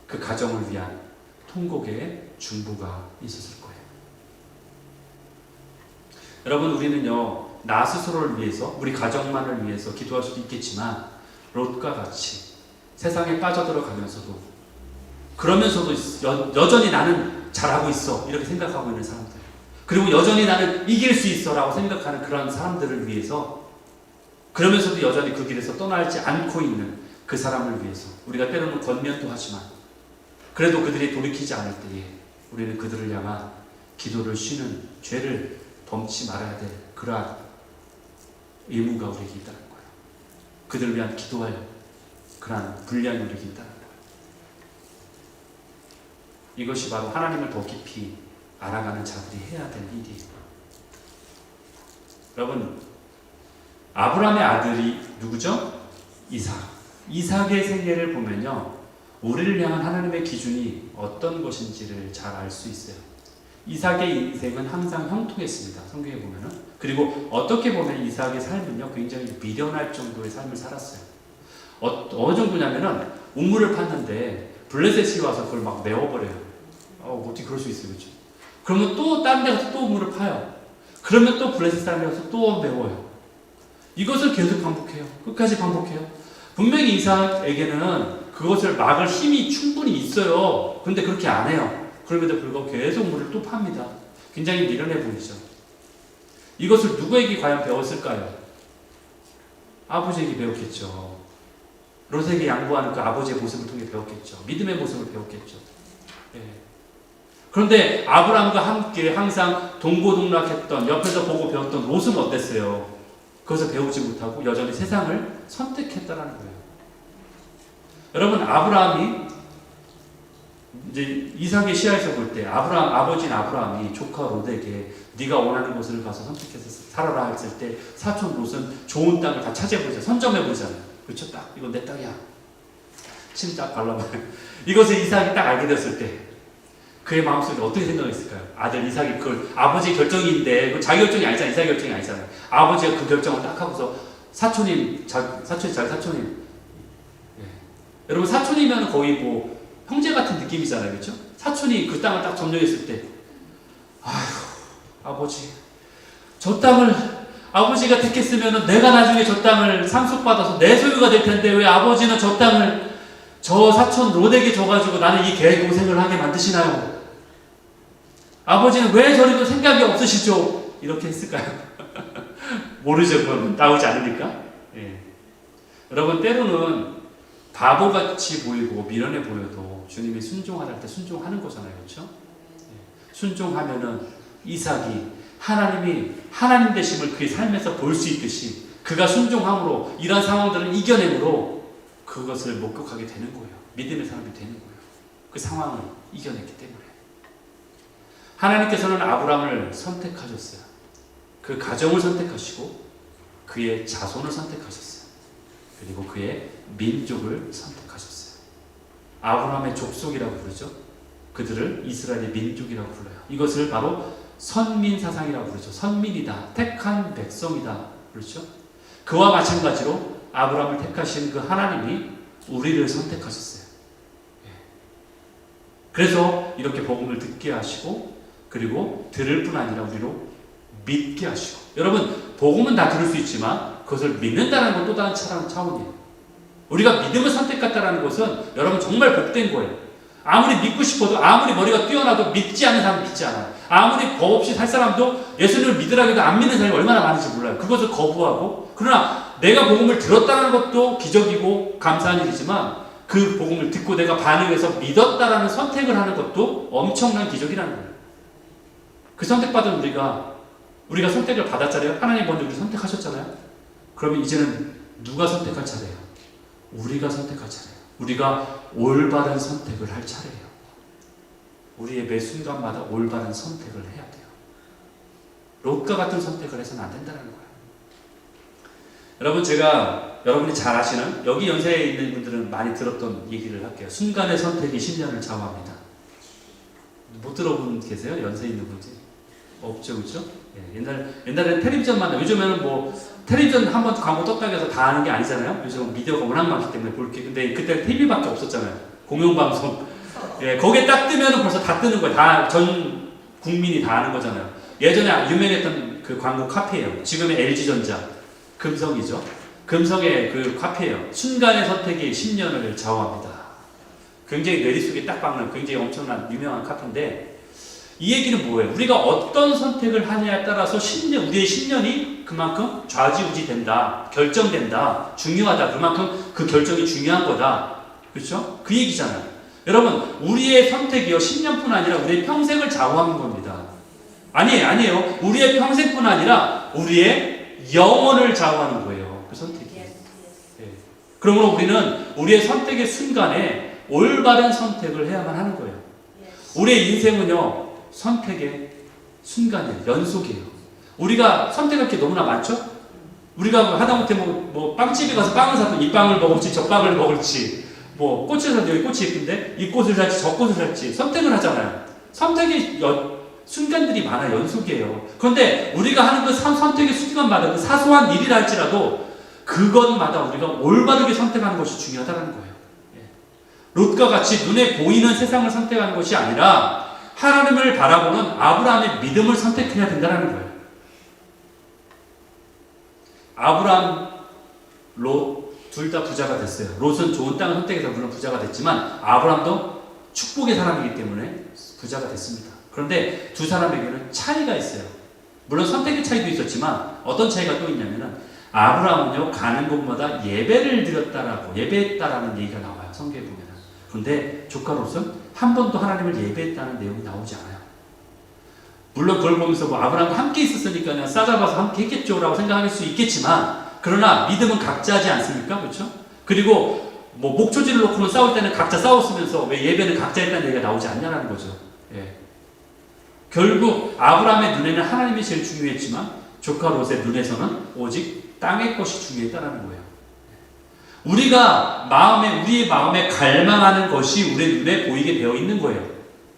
그 가정을 위한 통곡의 중보가 있었을 거예요. 여러분, 우리는요 나 스스로를 위해서, 우리 가정만을 위해서 기도할 수도 있겠지만 롯과 같이 세상에 빠져들어가면서도 그러면서도 여전히 나는 잘하고 있어 이렇게 생각하고 있는 사람들, 그리고 여전히 나는 이길 수 있어 라고 생각하는 그런 사람들을 위해서, 그러면서도 여전히 그 길에서 떠나지 않고 있는 그 사람을 위해서 우리가 때로는 권면도 하지만 그래도 그들이 돌이키지 않을 때에 우리는 그들을 향한 기도를 쉬는, 죄를 범치 말아야 될 그러한 의무가 우리에게 있다는 거예요. 그들을 위한 기도할 그러한 분량이 우리에게 있다는 거예요. 이것이 바로 하나님을 더 깊이 알아가는 자들이 해야 될 일이에요. 여러분, 아브라함의 아들이 누구죠? 이삭의 생애를 보면요 우리를 향한 하나님의 기준이 어떤 것인지를 잘 알 수 있어요. 이삭의 인생은 항상 형통했습니다. 성경에 보면은. 그리고 어떻게 보면 이삭의 삶은요 굉장히 미련할 정도의 삶을 살았어요. 어느 정도냐면은 우물을 팠는데 블레셋이 와서 그걸 막 메워버려요. 어떻게 그럴 수 있어요, 그렇죠? 그러면 또 다른 데 가서 또 우물을 파요. 그러면 또 블레셋 사람이 와서 또 메워요. 이것을 계속 반복해요. 끝까지 반복해요. 분명히 이삭에게는 그것을 막을 힘이 충분히 있어요. 그런데 그렇게 안 해요. 그럼에도 불구하고 계속 물을 또 팝니다. 굉장히 미련해 보이죠. 이것을 누구에게 과연 배웠을까요? 아버지에게 배웠겠죠. 롯에게 양보하는 그 아버지의 모습을 통해 배웠겠죠. 믿음의 모습을 배웠겠죠. 예. 그런데 아브라함과 함께 항상 동고동락했던, 옆에서 보고 배웠던 롯은 어땠어요? 그것을 배우지 못하고 여전히 세상을 선택했다라는 거예요. 여러분, 아브라함이 이제 이삭의 시야에서 볼 때 아버지인 아브라함이 조카 롯에게 네가 원하는 곳을 가서 선택해서 살아라 했을 때 사촌 롯은 좋은 땅을 다 차지해보자, 선점해보잖아요. 그렇죠? 딱 이건 내 땅이야. 침 딱 발라봐요. 이것을 이삭이 딱 알게 됐을 때 그의 마음속에 어떻게 생각했을까요? 아들 이삭이 그걸 아버지 결정인데 그 자기 결정이 아니잖아요. 이삭 결정이 아니잖아요. 아버지가 그 결정을 딱 하고서 사촌이 자기 사촌님. 예. 여러분, 사촌이면 거의 뭐 형제 같은 느낌이잖아요, 그렇죠? 사촌이 그 땅을 딱 점령했을 때, 아버지, 저 땅을 아버지가 택했으면 내가 나중에 저 땅을 상속받아서 내 소유가 될 텐데 왜 아버지는 저 땅을 저 사촌 롯에게 줘가지고 나는 이 개고생을 하게 만드시나요? 아버지는 왜 저리도 생각이 없으시죠? 이렇게 했을까요? 모르죠. 그건 나오지 않으니까. 예. 여러분, 때로는 바보같이 보이고 미련해 보여도 주님이 순종하라 할 때 순종하는 거잖아요, 그렇죠? 예. 순종하면은 이삭이 하나님이 하나님 되심을 그의 삶에서 볼 수 있듯이 그가 순종함으로 이런 상황들을 이겨내므로 그것을 목격하게 되는 거예요. 믿음의 사람이 되는 거예요. 그 상황을 이겨냈기 때문에. 하나님께서는 아브라함을 선택하셨어요. 그 가정을 선택하시고 그의 자손을 선택하셨어요. 그리고 그의 민족을 선택하셨어요. 아브라함의 족속이라고 부르죠. 그들을 이스라엘의 민족이라고 불러요. 이것을 바로 선민 사상이라고 부르죠. 선민이다. 택한 백성이다. 그렇죠? 그와 마찬가지로 아브라함을 택하신 그 하나님이 우리를 선택하셨어요. 그래서 이렇게 복음을 듣게 하시고 그리고 들을 뿐 아니라 우리로 믿게 하시고, 여러분, 복음은 다 들을 수 있지만 그것을 믿는다는 건 또 다른 차원이에요. 우리가 믿음을 선택했다는 것은 여러분 정말 복된 거예요. 아무리 믿고 싶어도, 아무리 머리가 뛰어나도 믿지 않는 사람은 믿지 않아요. 아무리 법 없이 살 사람도 예수님을 믿으라고 해도 안 믿는 사람이 얼마나 많은지 몰라요. 그것을 거부하고, 그러나 내가 복음을 들었다는 것도 기적이고 감사한 일이지만 그 복음을 듣고 내가 반응해서 믿었다라는 선택을 하는 것도 엄청난 기적이라는 거예요. 그 선택받은 우리가 선택을 받았잖아요. 하나님 먼저 우리 선택하셨잖아요. 그러면 이제는 누가 선택할 차례예요? 우리가 선택할 차례예요. 우리가 올바른 선택을 할 차례예요. 우리의 매 순간마다 올바른 선택을 해야 돼요. 롯과 같은 선택을 해서는 안 된다는 거예요. 여러분, 제가 여러분이 잘 아시는, 여기 연세에 있는 분들은 많이 들었던 얘기를 할게요. 순간의 선택이 10년을 좌우합니다. 못 들어본 계세요? 연세 있는 분들? 없죠, 그렇죠? 예, 옛날에는 텔레비전만, 요즘에는 뭐 텔레비전 한번 광고 떴다고 해서 다 하는 게 아니잖아요. 요즘 미디어가 워낙 많기 때문에 볼게. 근데 그때 TV밖에 없었잖아요. 공영방송. 예, 거기에 딱 뜨면 벌써 다 뜨는 거예요. 다 전 국민이 다 아는 거잖아요. 예전에 유명했던 그 광고 카페예요. 지금의 LG전자 금성이죠. 금성의 그 카페예요. 순간의 선택이 10년을 좌우합니다. 굉장히 뇌리 속에 딱 박는 굉장히 엄청난 유명한 카페인데, 이 얘기는 뭐예요? 우리가 어떤 선택을 하냐에 따라서 10년, 우리의 10년이 그만큼 좌지우지 된다, 결정된다, 중요하다, 그만큼 그 결정이 중요한 거다. 그렇죠? 그 얘기잖아요. 여러분, 우리의 선택이요, 10년뿐 아니라 우리의 평생을 좌우하는 겁니다. 아니에요. 우리의 평생뿐 아니라 우리의 영혼을 좌우하는 거예요. 그 선택이. 예. 그러므로 우리는 우리의 선택의 순간에 올바른 선택을 해야만 하는 거예요. 우리의 인생은요, 선택의 순간이에요. 연속이에요. 우리가 선택할 게 너무나 많죠? 우리가 하다못해 뭐 빵집에 가서 빵을 사도 이 빵을 먹을지 저 빵을 먹을지, 뭐 꽃을 사도 여기 꽃이 예쁜데 이 꽃을 살지 저 꽃을 살지 선택을 하잖아요. 선택의 순간들이 많아, 연속이에요. 그런데 우리가 하는 그 선택의 순간마다 그 사소한 일이라 할지라도 그것마다 우리가 올바르게 선택하는 것이 중요하다는 거예요. 롯과 같이 눈에 보이는 세상을 선택하는 것이 아니라 하나님을 바라보는 아브라함의 믿음을 선택해야 된다는 거예요. 아브라함, 롯 둘 다 부자가 됐어요. 롯은 좋은 땅을 선택해서 물론 부자가 됐지만 아브라함도 축복의 사람이기 때문에 부자가 됐습니다. 그런데 두 사람에게는 차이가 있어요. 물론 선택의 차이도 있었지만 어떤 차이가 또 있냐면은, 아브라함은요, 가는 곳마다 예배를 드렸다라고, 예배했다라는 얘기가 나와요. 성경에 보면. 그런데 조카 롯은 한 번도 하나님을 예배했다는 내용이 나오지 않아요. 물론 그걸 보면서 뭐 아브라함과 함께 있었으니까 그냥 싸잡아서 함께 했겠죠라고 생각할 수 있겠지만, 그러나 믿음은 각자하지 않습니까? 그렇죠? 그리고 뭐 목초지를 놓고는 싸울 때는 각자 싸웠으면서 왜 예배는 각자 했다는 얘기가 나오지 않냐는 거죠. 예. 결국 아브라함의 눈에는 하나님이 제일 중요했지만 조카 롯의 눈에서는 오직 땅의 것이 중요했다는 거예요. 우리의 마음에 갈망하는 것이 우리의 눈에 보이게 되어 있는 거예요.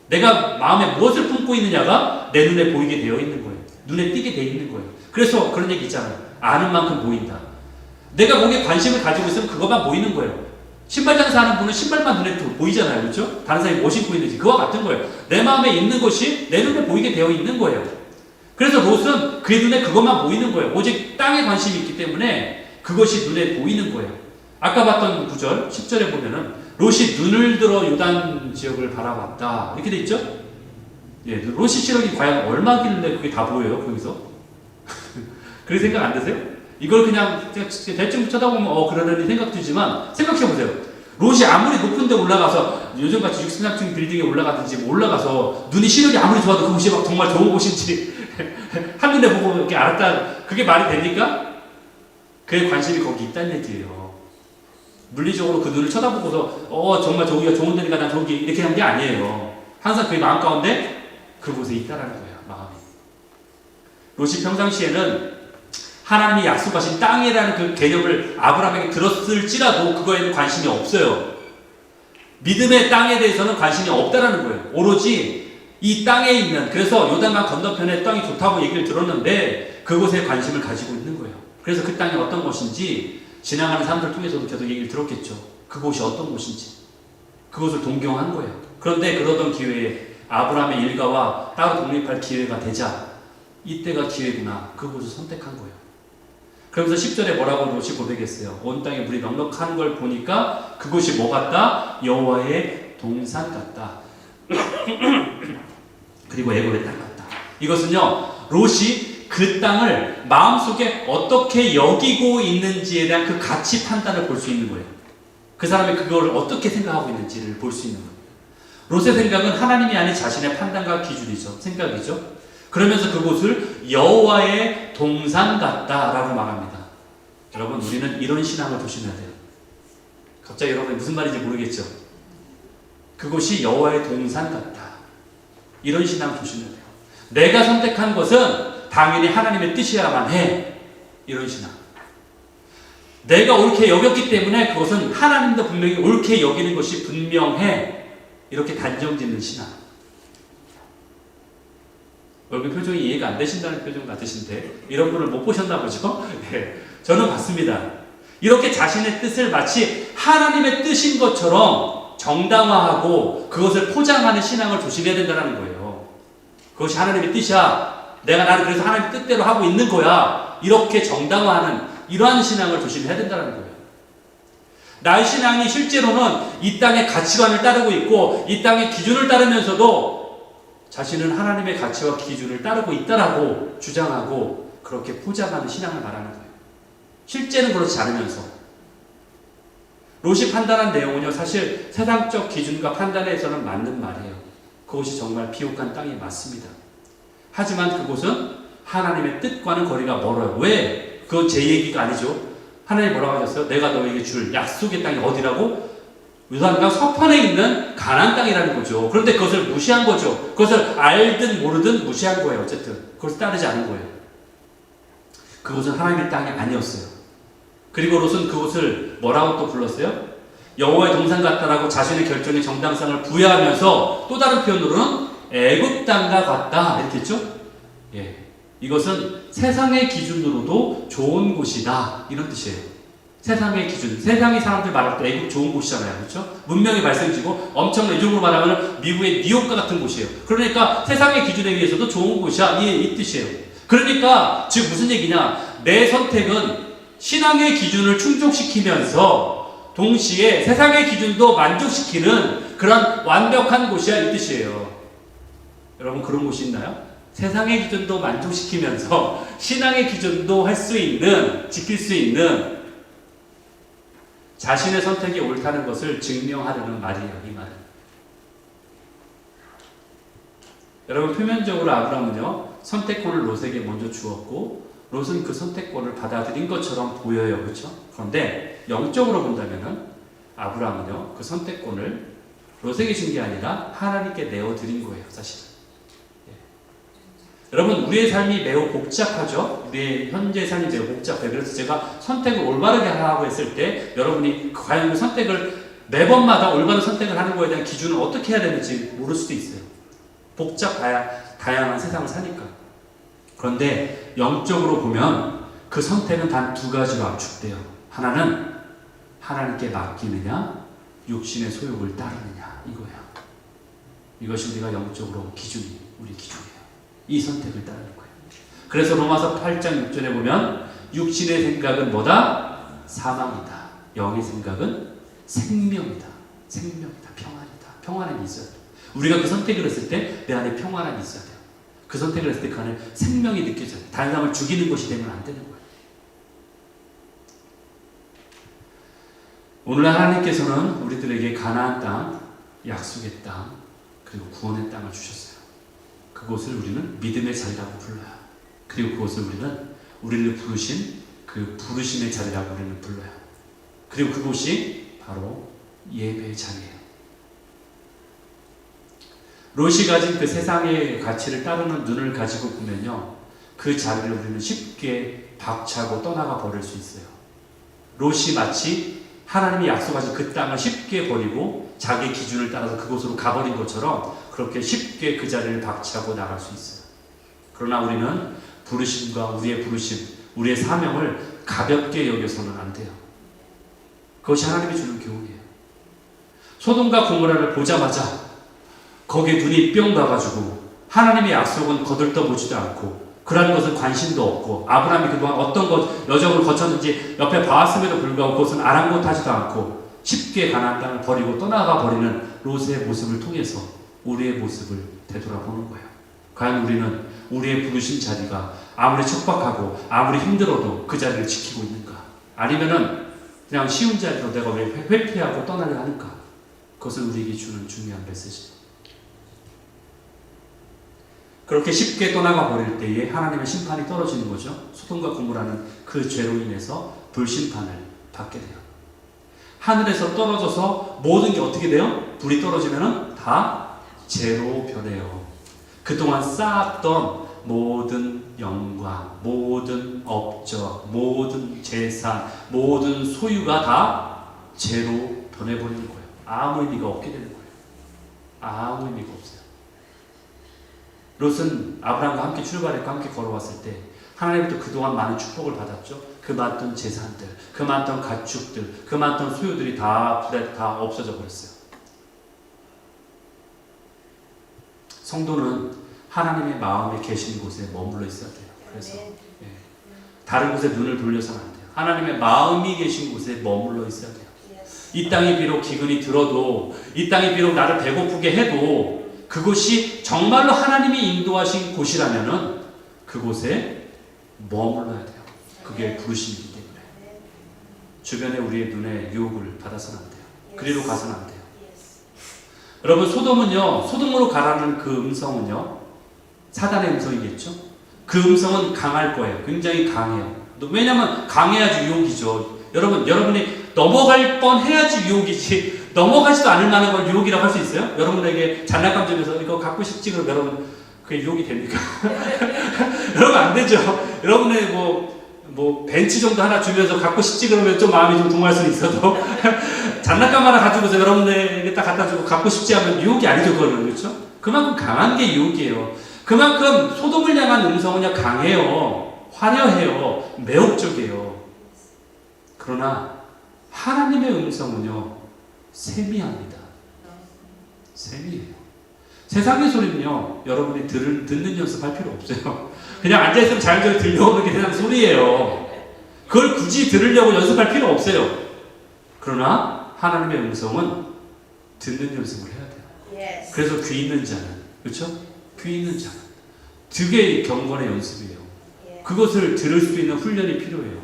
내가 마음에 무엇을 품고 있느냐가 내 눈에 보이게 되어 있는 거예요. 눈에 띄게 되어 있는 거예요. 그래서 그런 얘기 있잖아요. 아는 만큼 보인다. 내가 거기에 관심을 가지고 있으면 그것만 보이는 거예요. 신발 장사하는 분은 신발만 눈에 보이잖아요. 그렇죠? 다른 사람이 뭐 신고 있는지. 그와 같은 거예요. 내 마음에 있는 것이 내 눈에 보이게 되어 있는 거예요. 그래서 롯은 그의 눈에 그것만 보이는 거예요. 오직 땅에 관심이 있기 때문에 그것이 눈에 보이는 거예요. 아까 봤던 9절, 10절에 보면은 롯이 눈을 들어 요단 지역을 바라봤다. 이렇게 돼 있죠? 예, 롯이 시력이 과연 얼마길래 그게 다 보여요, 거기서? 그렇게 생각 안 드세요? 이걸 그냥 대충 쳐다보면 그러려니 생각 들지만, 생각해보세요. 롯이 아무리 높은 데 올라가서 요즘같이 63층 빌딩에 올라가든지 뭐 올라가서 눈이 시력이 아무리 좋아도 그곳이 막 정말 좋은 곳인지 한눈에 보고 이렇게 알았다, 그게 말이 됩니까? 그의 관심이 거기 있다는 얘기예요. 물리적으로 그 눈을 쳐다보고서 정말 저기가 좋은 데니까 난 저기 이렇게 한 게 아니에요. 항상 그의 마음 가운데 그곳에 있다라는 거예요. 마음이. 롯이 평상시에는 하나님이 약속하신 땅이라는 그 개념을 아브라함에게 들었을지라도 그거에는 관심이 없어요. 믿음의 땅에 대해서는 관심이 없다라는 거예요. 오로지 이 땅에 있는, 그래서 요단강 건너편에 땅이 좋다고 얘기를 들었는데 그곳에 관심을 가지고 있는 거예요. 그래서 그 땅이 어떤 것인지 지나가는 사람들 통해서도 계속 얘기를 들었겠죠. 그곳이 어떤 곳인지. 그곳을 동경한 거예요. 그런데 그러던 기회에 아브라함의 일가와 따로 독립할 기회가 되자 이때가 기회구나. 그곳을 선택한 거예요. 그러면서 10절에 뭐라고 롯이 고백했어요. 온 땅에 물이 넉넉한 걸 보니까 그곳이 뭐 같다? 여호와의 동산 같다. 그리고 애굽의 땅 같다. 이것은요, 롯이 그 땅을 마음속에 어떻게 여기고 있는지에 대한 그 가치 판단을 볼 수 있는 거예요. 그 사람이 그걸 어떻게 생각하고 있는지를 볼 수 있는 거예요. 롯의 생각은 하나님이 아닌 자신의 판단과 기준이죠. 생각이죠. 그러면서 그곳을 여호와의 동산 같다라고 말합니다. 여러분, 우리는 이런 신앙을 조심해야 돼요. 갑자기 여러분이 무슨 말인지 모르겠죠? 그곳이 여호와의 동산 같다. 이런 신앙 조심해야 돼요. 내가 선택한 것은 당연히 하나님의 뜻이야만 해. 이런 신앙. 내가 옳게 여겼기 때문에 그것은 하나님도 분명히 옳게 여기는 것이 분명해. 이렇게 단정짓는 신앙. 얼굴 표정이 이해가 안 되신다는 표정 같으신데 이런 분을 못 보셨나 보죠? 네, 저는 봤습니다. 이렇게 자신의 뜻을 마치 하나님의 뜻인 것처럼 정당화하고 그것을 포장하는 신앙을 조심해야 된다는 거예요. 그것이 하나님의 뜻이야. 나는 그래서 하나님 뜻대로 하고 있는 거야. 이렇게 정당화하는 이러한 신앙을 조심해야 된다는 거예요. 나의 신앙이 실제로는 이 땅의 가치관을 따르고 있고 이 땅의 기준을 따르면서도 자신은 하나님의 가치와 기준을 따르고 있다라고 주장하고 그렇게 포장하는 신앙을 말하는 거예요. 실제는 그렇지 않으면서. 롯이 판단한 내용은요, 사실 세상적 기준과 판단에서는 맞는 말이에요. 그것이 정말 비옥한 땅이 맞습니다. 하지만 그곳은 하나님의 뜻과는 거리가 멀어요. 왜? 그건 제 얘기가 아니죠. 하나님이 뭐라고 하셨어요? 내가 너에게 줄 약속의 땅이 어디라고? 요단강 서편에 있는 가나안 땅이라는 거죠. 그런데 그것을 무시한 거죠. 그것을 알든 모르든 무시한 거예요. 어쨌든 그것을 따르지 않은 거예요. 그것은 하나님의 땅이 아니었어요. 그리고 롯은 그것을 뭐라고 또 불렀어요? 여호와의 동산 같다라고 자신의 결정에 정당성을 부여하면서 또 다른 표현으로는 애굽 땅과 같다 이렇게 했죠. 예, 이것은 세상의 기준으로도 좋은 곳이다 이런 뜻이에요. 세상의 기준, 세상의 사람들 말할 때 애굽 좋은 곳이잖아요. 그렇죠? 문명이 발생지고 엄청난 요즘으로 말하면 미국의 뉴욕과 같은 곳이에요. 그러니까 세상의 기준에 의해서도 좋은 곳이야. 이 뜻이에요. 그러니까 즉 무슨 얘기냐? 내 선택은 신앙의 기준을 충족시키면서 동시에 세상의 기준도 만족시키는 그런 완벽한 곳이야 이 뜻이에요. 여러분 그런 곳이 있나요? 세상의 기준도 만족시키면서 신앙의 기준도 할 수 있는, 지킬 수 있는 자신의 선택이 옳다는 것을 증명하려는 말이에요. 이 말은. 여러분 표면적으로 아브라함은요 선택권을 롯에게 먼저 주었고 롯은 그 선택권을 받아들인 것처럼 보여요. 그렇죠? 그런데 영적으로 본다면은 아브라함은요 그 선택권을 롯에게 준 게 아니라 하나님께 내어드린 거예요. 사실은. 여러분 우리의 삶이 매우 복잡하죠. 우리의 현재 삶이 매우 복잡해요. 그래서 제가 선택을 올바르게 하라고 했을 때 여러분이 과연 그 선택을 매번마다 올바른 선택을 하는 거에 대한 기준을 어떻게 해야 되는지 모를 수도 있어요. 다양한 세상을 사니까. 그런데 영적으로 보면 그 선택은 단 두 가지로 압축돼요. 하나는 하나님께 맡기느냐 육신의 소욕을 따르느냐 이거예요. 이것이 우리가 영적으로 우리 기준이에요. 이 선택을 따르는 거예요. 그래서 로마서 8장 6절에 보면 육신의 생각은 뭐다? 사망이다. 영의 생각은 생명이다. 평안이다. 평안함이 있어야 돼요. 우리가 그 선택을 했을 때 내 안에 평안함이 있어야 돼요. 그 선택을 했을 때 그 안에 생명이 느껴져요. 다른 사람을 죽이는 것이 되면 안 되는 거예요. 오늘 하나님께서는 우리들에게 가나안 땅, 약속의 땅, 그리고 구원의 땅을 주셨어요. 그곳을 우리는 믿음의 자리라고 불러요. 그리고 그곳을 우리를 부르신 그 부르심의 자리라고 우리는 불러요. 그리고 그곳이 바로 예배의 자리예요. 롯이 가진 그 세상의 가치를 따르는 눈을 가지고 보면요, 그 자리를 우리는 쉽게 박차고 떠나가 버릴 수 있어요. 롯이 마치 하나님이 약속하신 그 땅을 쉽게 버리고 자기 기준을 따라서 그곳으로 가버린 것처럼 그렇게 쉽게 그 자리를 박차고 나갈 수 있어요. 그러나 우리는 부르심과 우리의 부르심, 우리의 사명을 가볍게 여겨서는 안 돼요. 그것이 하나님이 주는 교훈이에요. 소돔과 고모라를 보자마자 거기에 눈이 뿅 가가지고 하나님의 약속은 거들떠보지도 않고 그러한 것은 관심도 없고 아브라함이 그동안 어떤 여정을 거쳤는지 옆에 봐왔음에도 불구하고 그것은 아랑곳하지도 않고 쉽게 가나안 땅을 버리고 떠나가 버리는 롯의 모습을 통해서 우리의 모습을 되돌아보는 거예요. 과연 우리는 우리의 부르신 자리가 아무리 척박하고 아무리 힘들어도 그 자리를 지키고 있는가? 아니면은 그냥 쉬운 자리로 내가 왜 회피하고 떠나려 하는가? 그것은 우리에게 주는 중요한 메시지입니다. 그렇게 쉽게 떠나가 버릴 때에 하나님의 심판이 떨어지는 거죠. 소돔과 고모라는 그 죄로 인해서 불심판을 받게 돼요. 하늘에서 떨어져서 모든 게 어떻게 돼요? 불이 떨어지면은 다 재로 변해요. 그동안 쌓았던 모든 영광, 모든 업적, 모든 재산, 모든 소유가 다 재로 변해버리는 거예요. 아무 의미가 없게 되는 거예요. 아무 의미가 없어요. 롯은 아브라함과 함께 출발했고 함께 걸어왔을 때 하나님부터 그동안 많은 축복을 받았죠. 그 많던 재산들, 그 많던 가축들, 그 많던 소유들이 다 불에 다 없어져 버렸어요. 성도는 하나님의 마음에 계신 곳에 머물러 있어야 돼요. 그래서 다른 곳에 눈을 돌려서는 안 돼요. 하나님의 마음이 계신 곳에 머물러 있어야 돼요. 이 땅이 비록 기근이 들어도, 이 땅이 비록 나를 배고프게 해도 그곳이 정말로 하나님이 인도하신 곳이라면은 그곳에 머물러야 돼요. 그게 부르심이기 때문에. 주변에 우리의 눈에 유혹을 받아서는 안 돼요. 그리로 가서는 안 돼요. 여러분, 소돔은요, 소돔으로 가라는 그 음성은요, 사단의 음성이겠죠? 그 음성은 강할 거예요. 굉장히 강해요. 왜냐면 강해야지 유혹이죠. 여러분이 넘어갈 뻔 해야지 유혹이지, 넘어가지도 않을 만한 걸 유혹이라고 할 수 있어요? 여러분에게 장난감 주면서 이거 갖고 싶지? 그럼 여러분, 그게 유혹이 됩니까? 여러분, 안 되죠. 여러분의 뭐 벤치 정도 하나 주면서 갖고 싶지 그러면 좀 마음이 좀 동할 수는 있어도 장난감 하나 가지고서 여러분에게 딱 갖다 주고 갖고 싶지 하면 유혹이 아니죠. 그거는. 그렇죠? 그만큼 강한 게 유혹이에요. 그만큼 소돔을 향한 음성은 강해요. 화려해요. 매혹적이에요. 그러나 하나님의 음성은요, 세미합니다. 세미해요. 세상의 소리는요, 여러분이 듣는 연습할 필요 없어요. 그냥 앉아있으면 자연스럽게 들려오는 게 세상 소리예요. 그걸 굳이 들으려고 연습할 필요 없어요. 그러나 하나님의 음성은 듣는 연습을 해야 돼요. 그래서 귀 있는 자는, 그렇죠? 귀 있는 자는 되게 경건의 연습이에요. 그것을 들을 수 있는 훈련이 필요해요.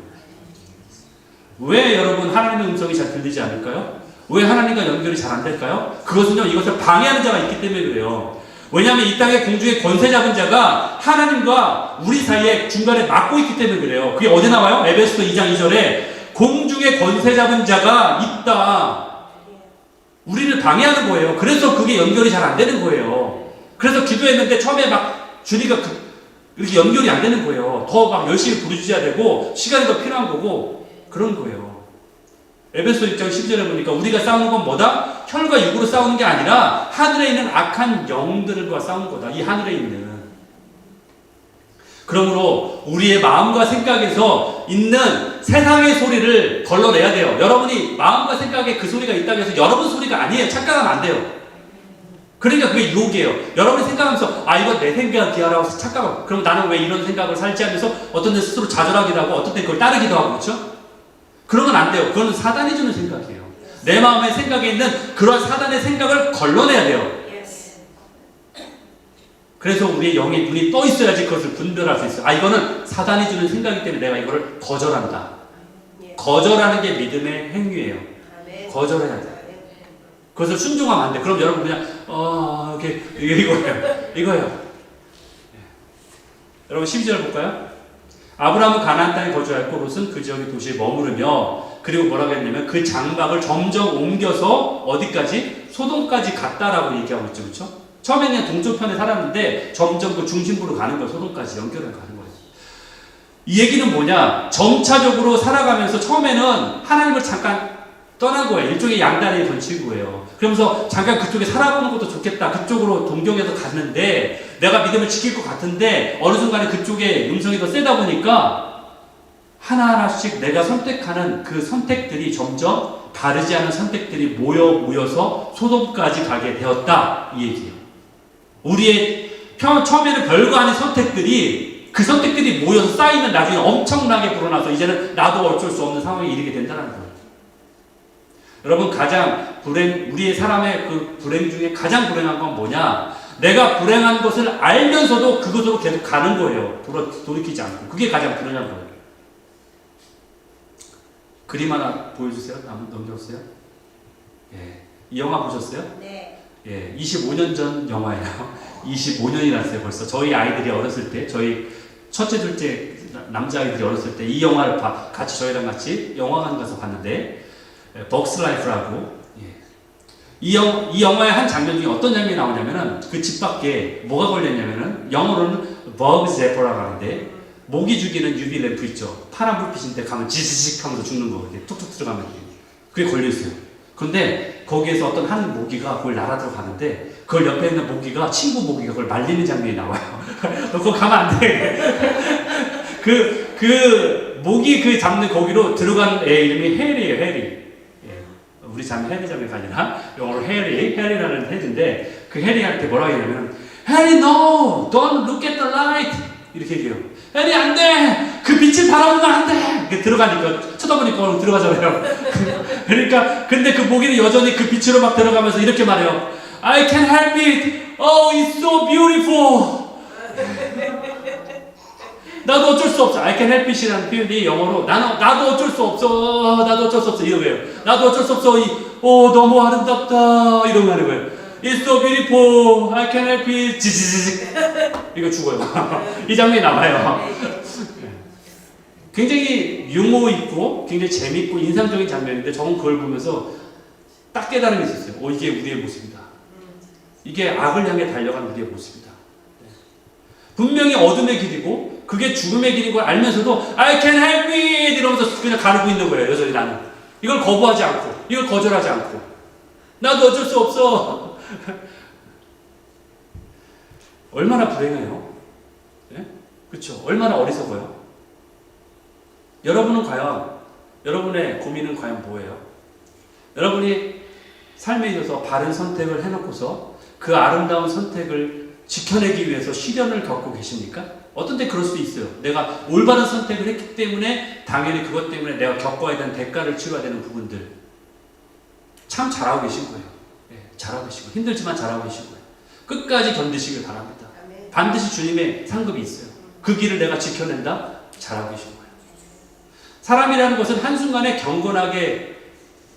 왜 여러분 하나님의 음성이 잘 들리지 않을까요? 왜 하나님과 연결이 잘 안 될까요? 그것은요, 이것을 방해하는 자가 있기 때문에 그래요. 왜냐하면 이 땅의 공중의 권세 잡은 자가 하나님과 우리 사이에 중간에 막고 있기 때문에 그래요. 그게 어디 나와요? 에베소서 2장 2절에 공중의 권세 잡은 자가 있다. 우리를 방해하는 거예요. 그래서 그게 연결이 잘 안 되는 거예요. 그래서 기도했는데 처음에 막 주니까 이렇게 연결이 안 되는 거예요. 더 막 열심히 부르짖어야 되고 시간이 더 필요한 거고 그런 거예요. 에베소 1장 10절에 보니까 우리가 싸우는 건 뭐다? 혈과 육으로 싸우는 게 아니라 하늘에 있는 악한 영들과 싸우는 거다. 이 하늘에 있는. 그러므로 우리의 마음과 생각에서 있는 세상의 소리를 걸러내야 돼요. 여러분이 마음과 생각에 그 소리가 있다고 해서 여러분 소리가 아니에요. 착각하면 안 돼요. 그러니까 그게 유혹이에요. 여러분이 생각하면서 이건 내 생각이야 라고 착각하고, 그럼 나는 왜 이런 생각을 살지 하면서 어떤 데 스스로 좌절하기도 하고 어떤 때 그걸 따르기도 하고, 그렇죠? 그러면 안 돼요. 그건 사단이 주는 생각이에요. 내 마음의 생각에 있는 그런 사단의 생각을 걸러내야 돼요. 그래서 우리의 영의 눈이 떠 있어야지 그것을 분별할 수 있어요. 이거는 사단이 주는 생각이기 때문에 내가 이거를 거절한다. 거절하는 게 믿음의 행위예요. 거절해야 돼. 그것을 순종하면 안 돼. 그럼 여러분 그냥 이거예요. 여러분 12절 볼까요? 아브라함은 가나안 땅에 거주하였고 롯은 그 지역의 도시에 머무르며, 그리고 뭐라고 했냐면 그 장막을 점점 옮겨서 어디까지? 소돔까지 갔다라고 얘기하고 있죠. 그렇죠? 처음에는 그냥 동쪽편에 살았는데 점점 그 중심부로 가는 거예요. 소돔까지 연결해 가는 거예요. 이 얘기는 뭐냐? 점차적으로 살아가면서 처음에는 하나님을 잠깐 떠난 거예요. 일종의 양다리의 번치고예요. 그러면서 잠깐 그쪽에 살아보는 것도 좋겠다. 그쪽으로 동경해서 갔는데 내가 믿음을 지킬 것 같은데 어느 순간에 그쪽에 음성이 더 세다 보니까 하나하나씩 내가 선택하는 그 선택들이 점점 다르지 않은 선택들이 모여서 소돔까지 가게 되었다. 이 얘기예요. 우리의 처음에는 별거 아닌 선택들이, 그 선택들이 모여서 쌓이면 나중에 엄청나게 불어나서 이제는 나도 어쩔 수 없는 상황에 이르게 된다는 거예요. 여러분, 우리의 사람의 그 불행 중에 가장 불행한 건 뭐냐? 내가 불행한 것을 알면서도 그것으로 계속 가는 거예요. 돌이키지 않고. 그게 가장 불행한 거예요. 그림 하나 보여주세요. 한번 넘겨주세요. 이 영화 보셨어요? 네. 25년 전 영화예요. 25년이 났어요, 벌써. 저희 아이들이 어렸을 때, 저희 첫째, 둘째 남자아이들이 어렸을 때 이 영화를 같이 저희랑 같이 영화관 가서 봤는데, 벅스 라이프라고. 이 영화의 한 장면 중에 어떤 장면이 나오냐면은 그 집 밖에 뭐가 걸렸냐면은 영어로는 버그 제퍼라고 하는데 모기 죽이는 UV 램프 있죠. 파란 불빛인데 가면 지지직 하면서 죽는 거 이렇게 툭툭 들어가면 그게 걸려 있어요. 그런데 거기에서 어떤 한 모기가 그걸 날아 들어가는데 그걸 옆에 있는 모기가 친구 모기가 그걸 말리는 장면이 나와요. 너 그거 가면 안 돼. 그 모기 그 잡는 거기로 들어가는 애 이름이 해리예요. 해리. 우리 자매 해리 자매 가지나 영어로 해리라는 해리인데 그 해리한테 뭐라고 얘기하냐면 해리 no don't look at the light 이렇게 얘기해요. 해리 안 돼! 그 빛을 바라보면 안 돼! 이렇게 들어가니까 쳐다보니까 들어가잖아요. 그러니까 근데 그 모기는 여전히 그 빛으로 막 들어가면서 이렇게 말해요. I can help it. Oh, it's so beautiful. 나도 어쩔 수 없어. I can help it이라는 표현이 영어로 나도 어쩔 수 없어. 나도 어쩔 수 없어. 이런 거예요. 나도 어쩔 수 없어. 너무 아름답다. 이런 거 하는 거예요. It's so beautiful. I can help it. 지지지직. 이거 죽어요. 이 장면이 나와요. 굉장히 유머 있고 굉장히 재밌고 인상적인 장면인데 저는 그걸 보면서 딱 깨달은 게 있었어요. 이게 우리의 모습이다. 이게 악을 향해 달려간 우리의 모습이다. 분명히 어둠의 길이고 그게 죽음의 길인 걸 알면서도 I can help it 이러면서 그냥 가르고 있는 거예요. 여전히 나는 이걸 거부하지 않고 이걸 거절하지 않고 나도 어쩔 수 없어. 얼마나 불행해요. 네? 그렇죠. 얼마나 어리석어요. 여러분은 과연 여러분의 고민은 과연 뭐예요? 여러분이 삶에 있어서 바른 선택을 해놓고서 그 아름다운 선택을 지켜내기 위해서 시련을 겪고 계십니까? 어떤 때 그럴 수도 있어요. 내가 올바른 선택을 했기 때문에 당연히 그것 때문에 내가 겪어야 되는 대가를 치러야 되는 부분들 참 잘하고 계신 거예요. 네, 잘하고 계시고 힘들지만 잘하고 계신 거예요. 끝까지 견디시길 바랍니다. 반드시 주님의 상급이 있어요. 그 길을 내가 지켜낸다? 잘하고 계신 거예요. 사람이라는 것은 한순간에 경건하게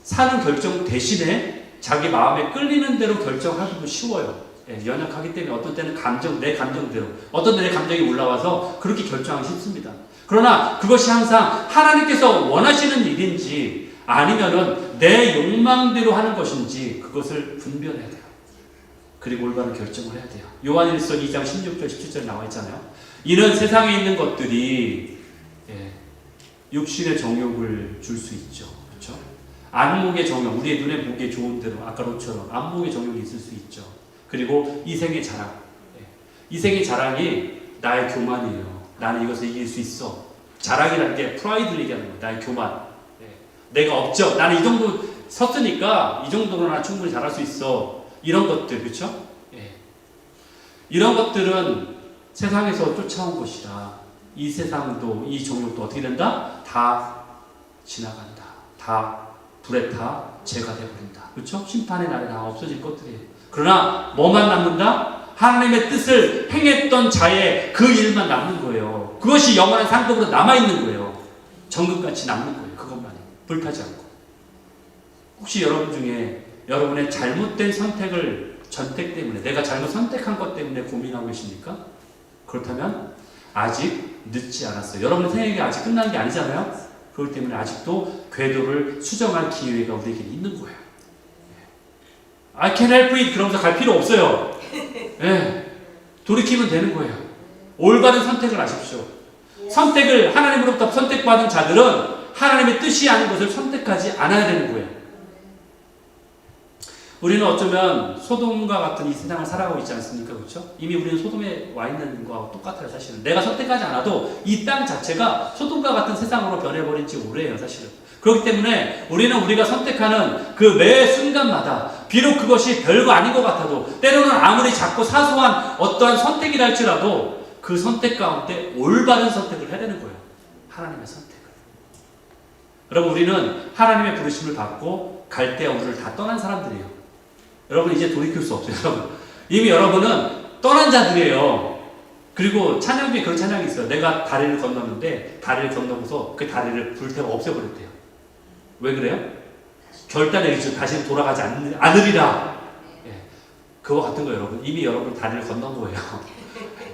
사는 결정 대신에 자기 마음에 끌리는 대로 결정하기도 쉬워요. 연약하기 때문에 어떤 때는 내 감정대로 어떤 때는 감정이 올라와서 그렇게 결정하기 쉽습니다. 그러나 그것이 항상 하나님께서 원하시는 일인지 아니면은 내 욕망대로 하는 것인지 그것을 분별해야 돼요. 그리고 올바른 결정을 해야 돼요. 요한일서 2장 16절 17절 나와 있잖아요. 이는 세상에 있는 것들이 육신의 정욕을 줄 수 있죠. 그렇죠? 안목의 정욕, 우리의 눈에 보기에 좋은 대로 아까로처럼 안목의 정욕이 있을 수 있죠. 그리고 이생의 자랑. 이생의 자랑이 나의 교만이에요. 나는 이것을 이길 수 있어. 자랑이라는 게 프라이드를 얘기하는 거예요. 나의 교만. 내가 업적. 나는 이 정도 섰으니까 이 정도로 나 충분히 잘할 수 있어. 이런 것들, 그렇죠? 이런 것들은 세상에서 쫓아온 것이라 이 세상도 이 정욕도 어떻게 된다? 다 지나간다. 다 불에 타 재가 되어버린다. 그렇죠? 심판의 날에 다 없어질 것들이에요. 그러나 뭐만 남는다? 하나님의 뜻을 행했던 자의 그 일만 남는 거예요. 그것이 영원한 상급으로 남아있는 거예요. 정금같이 남는 거예요. 그것만이. 불타지 않고. 혹시 여러분 중에 여러분의 잘못된 선택 때문에 내가 잘못 선택한 것 때문에 고민하고 계십니까? 그렇다면 아직 늦지 않았어요. 여러분의 생애가 아직 끝난 게 아니잖아요. 그렇기 때문에 아직도 궤도를 수정할 기회가 우리에게 있는 거예요. I can help it 그러면서 갈 필요 없어요. 돌이키면 되는 거예요. 올바른 선택을 하십시오. 선택을 하나님으로부터 선택받은 자들은 하나님의 뜻이 아닌 것을 선택하지 않아야 되는 거예요. 우리는 어쩌면 소돔과 같은 이 세상을 살아가고 있지 않습니까? 그렇죠? 이미 우리는 소돔에 와 있는 거하고 똑같아요. 사실은 내가 선택하지 않아도 이 땅 자체가 소돔과 같은 세상으로 변해버린 지 오래예요. 사실은. 그렇기 때문에 우리는 우리가 선택하는 그 매 순간마다 비록 그것이 별거 아닌 것 같아도 때로는 아무리 작고 사소한 어떠한 선택이라 할지라도 그 선택 가운데 올바른 선택을 해야 되는 거예요. 하나님의 선택을. 여러분 우리는 하나님의 부르심을 받고 갈대아 우르를 다 떠난 사람들이에요. 여러분 이제 돌이킬 수 없어요. 여러분. 이미 여러분은 떠난 자들이에요. 그리고 찬양비에 그런 찬양이 있어요. 내가 다리를 건넜는데 다리를 건너고서 그 다리를 불태워 없애버렸대요. 왜 그래요? 결단의 일주 다시 돌아가지 않으리라. 그거 같은 거예요. 여러분. 이미 여러분 다리를 건넌 거예요.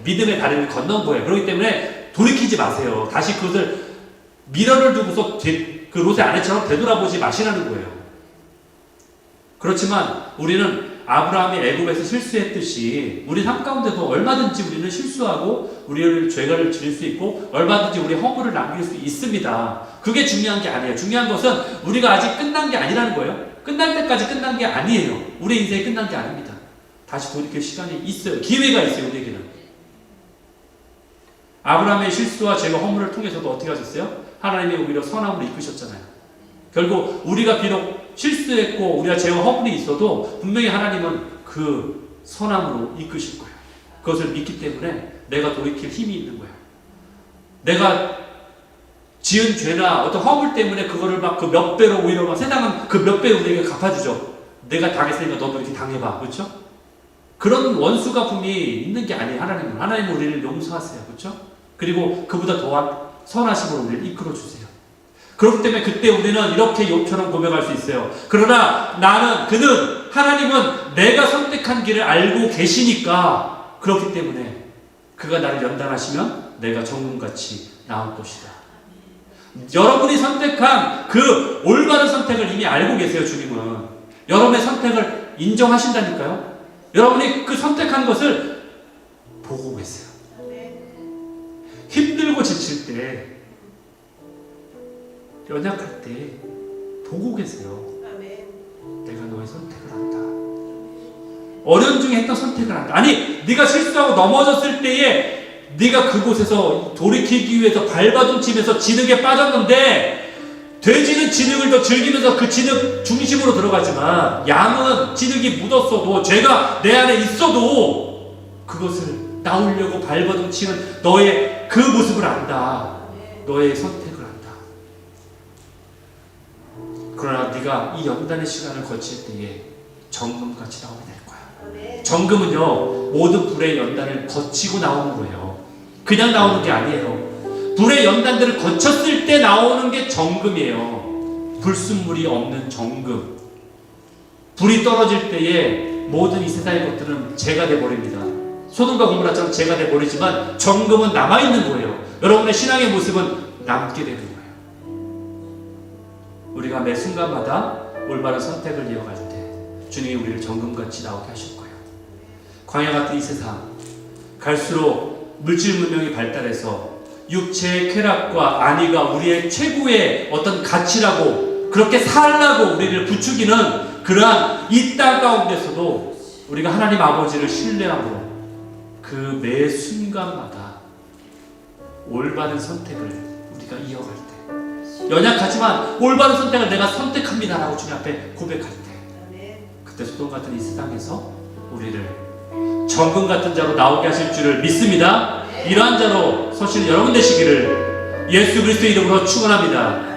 믿음의 다리를 건넌 거예요. 그렇기 때문에 돌이키지 마세요. 다시 그것을 미련을 두고서 그 롯의 아내처럼 되돌아보지 마시라는 거예요. 그렇지만 우리는 아브라함이 애굽에서 실수했듯이 우리 삶 가운데도 얼마든지 우리는 실수하고 우리를 죄가를 지을 수 있고 얼마든지 우리 허물을 남길 수 있습니다. 그게 중요한 게 아니에요. 중요한 것은 우리가 아직 끝난 게 아니라는 거예요. 끝날 때까지 끝난 게 아니에요. 우리 인생이 끝난 게 아닙니다. 다시 돌이킬 시간이 있어요. 기회가 있어요. 우리에게는. 아브라함의 실수와 죄가 허물을 통해서도 어떻게 하셨어요? 하나님이 오히려 선함으로 이끄셨잖아요. 결국 우리가 비록 실수했고 우리가 죄와 허물이 있어도 분명히 하나님은 그 선함으로 이끄실 거예요. 그것을 믿기 때문에 내가 돌이킬 힘이 있는 거예요. 내가 지은 죄나 어떤 허물 때문에 그거를 막 그 몇 배로 오히려 막 세상은 그 몇 배로 우리에게 갚아주죠. 내가 당했으니까 너도 이렇게 당해봐. 그렇죠? 그런 원수가 분명히 있는 게 아니에요. 하나님은 우리를 용서하세요. 그렇죠? 그리고 그보다 더한 선하심으로 우리를 이끌어 주세요. 그렇기 때문에 그때 우리는 이렇게 욥처럼 고백할 수 있어요. 그러나 하나님은 내가 선택한 길을 알고 계시니까 그렇기 때문에 그가 나를 연단하시면 내가 정금같이 나올 것이다. 여러분이 선택한 그 올바른 선택을 이미 알고 계세요. 주님은 여러분의 선택을 인정하신다니까요. 여러분이 그 선택한 것을 보고 계세요. 힘들고 지칠 때, 연약할 때 보고 계세요. 내가 너의 선택을 한다. 어려운 중에 했던 선택을 한다. 아니, 네가 실수하고 넘어졌을 때에 네가 그곳에서 돌이키기 위해서 발버둥치면서 진흙에 빠졌는데 돼지는 진흙을 더 즐기면서 그 진흙 중심으로 들어가지만 양은 진흙이 묻었어도 죄가 내 안에 있어도 그것을 나오려고 발버둥치는 너의 그 모습을 안다. 너의 선택을 안다. 그러나 네가 이 연단의 시간을 거칠 때에 정금같이 나오게 될 거야. 정금은요, 모든 불의 연단을 거치고 나오는 거예요. 그냥 나오는 게 아니에요. 불의 연단들을 거쳤을 때 나오는 게 정금이에요. 불순물이 없는 정금. 불이 떨어질 때에 모든 이 세상의 것들은 죄가 돼버립니다. 소돔과 고모라처럼 죄가 돼버리지만 정금은 남아있는 거예요. 여러분의 신앙의 모습은 남게 되는 거예요. 우리가 매 순간마다 올바른 선택을 이어갈 때 주님이 우리를 정금같이 나오게 하실 거예요. 광야 같은 이 세상, 갈수록 물질 문명이 발달해서 육체의 쾌락과 안위가 우리의 최고의 어떤 가치라고 그렇게 살라고 우리를 부추기는 그러한 이 땅 가운데서도 우리가 하나님 아버지를 신뢰함으로 그 매 순간마다 올바른 선택을 우리가 이어갈 때, 연약하지만 올바른 선택을 내가 선택합니다라고 주님 앞에 고백할 때, 그때 소돔 같은 이 세상에서 우리를 정금 같은 자로 나오게 하실 줄을 믿습니다. 이러한 자로 서시는 여러분 되시기를 예수 그리스도의 이름으로 축원합니다.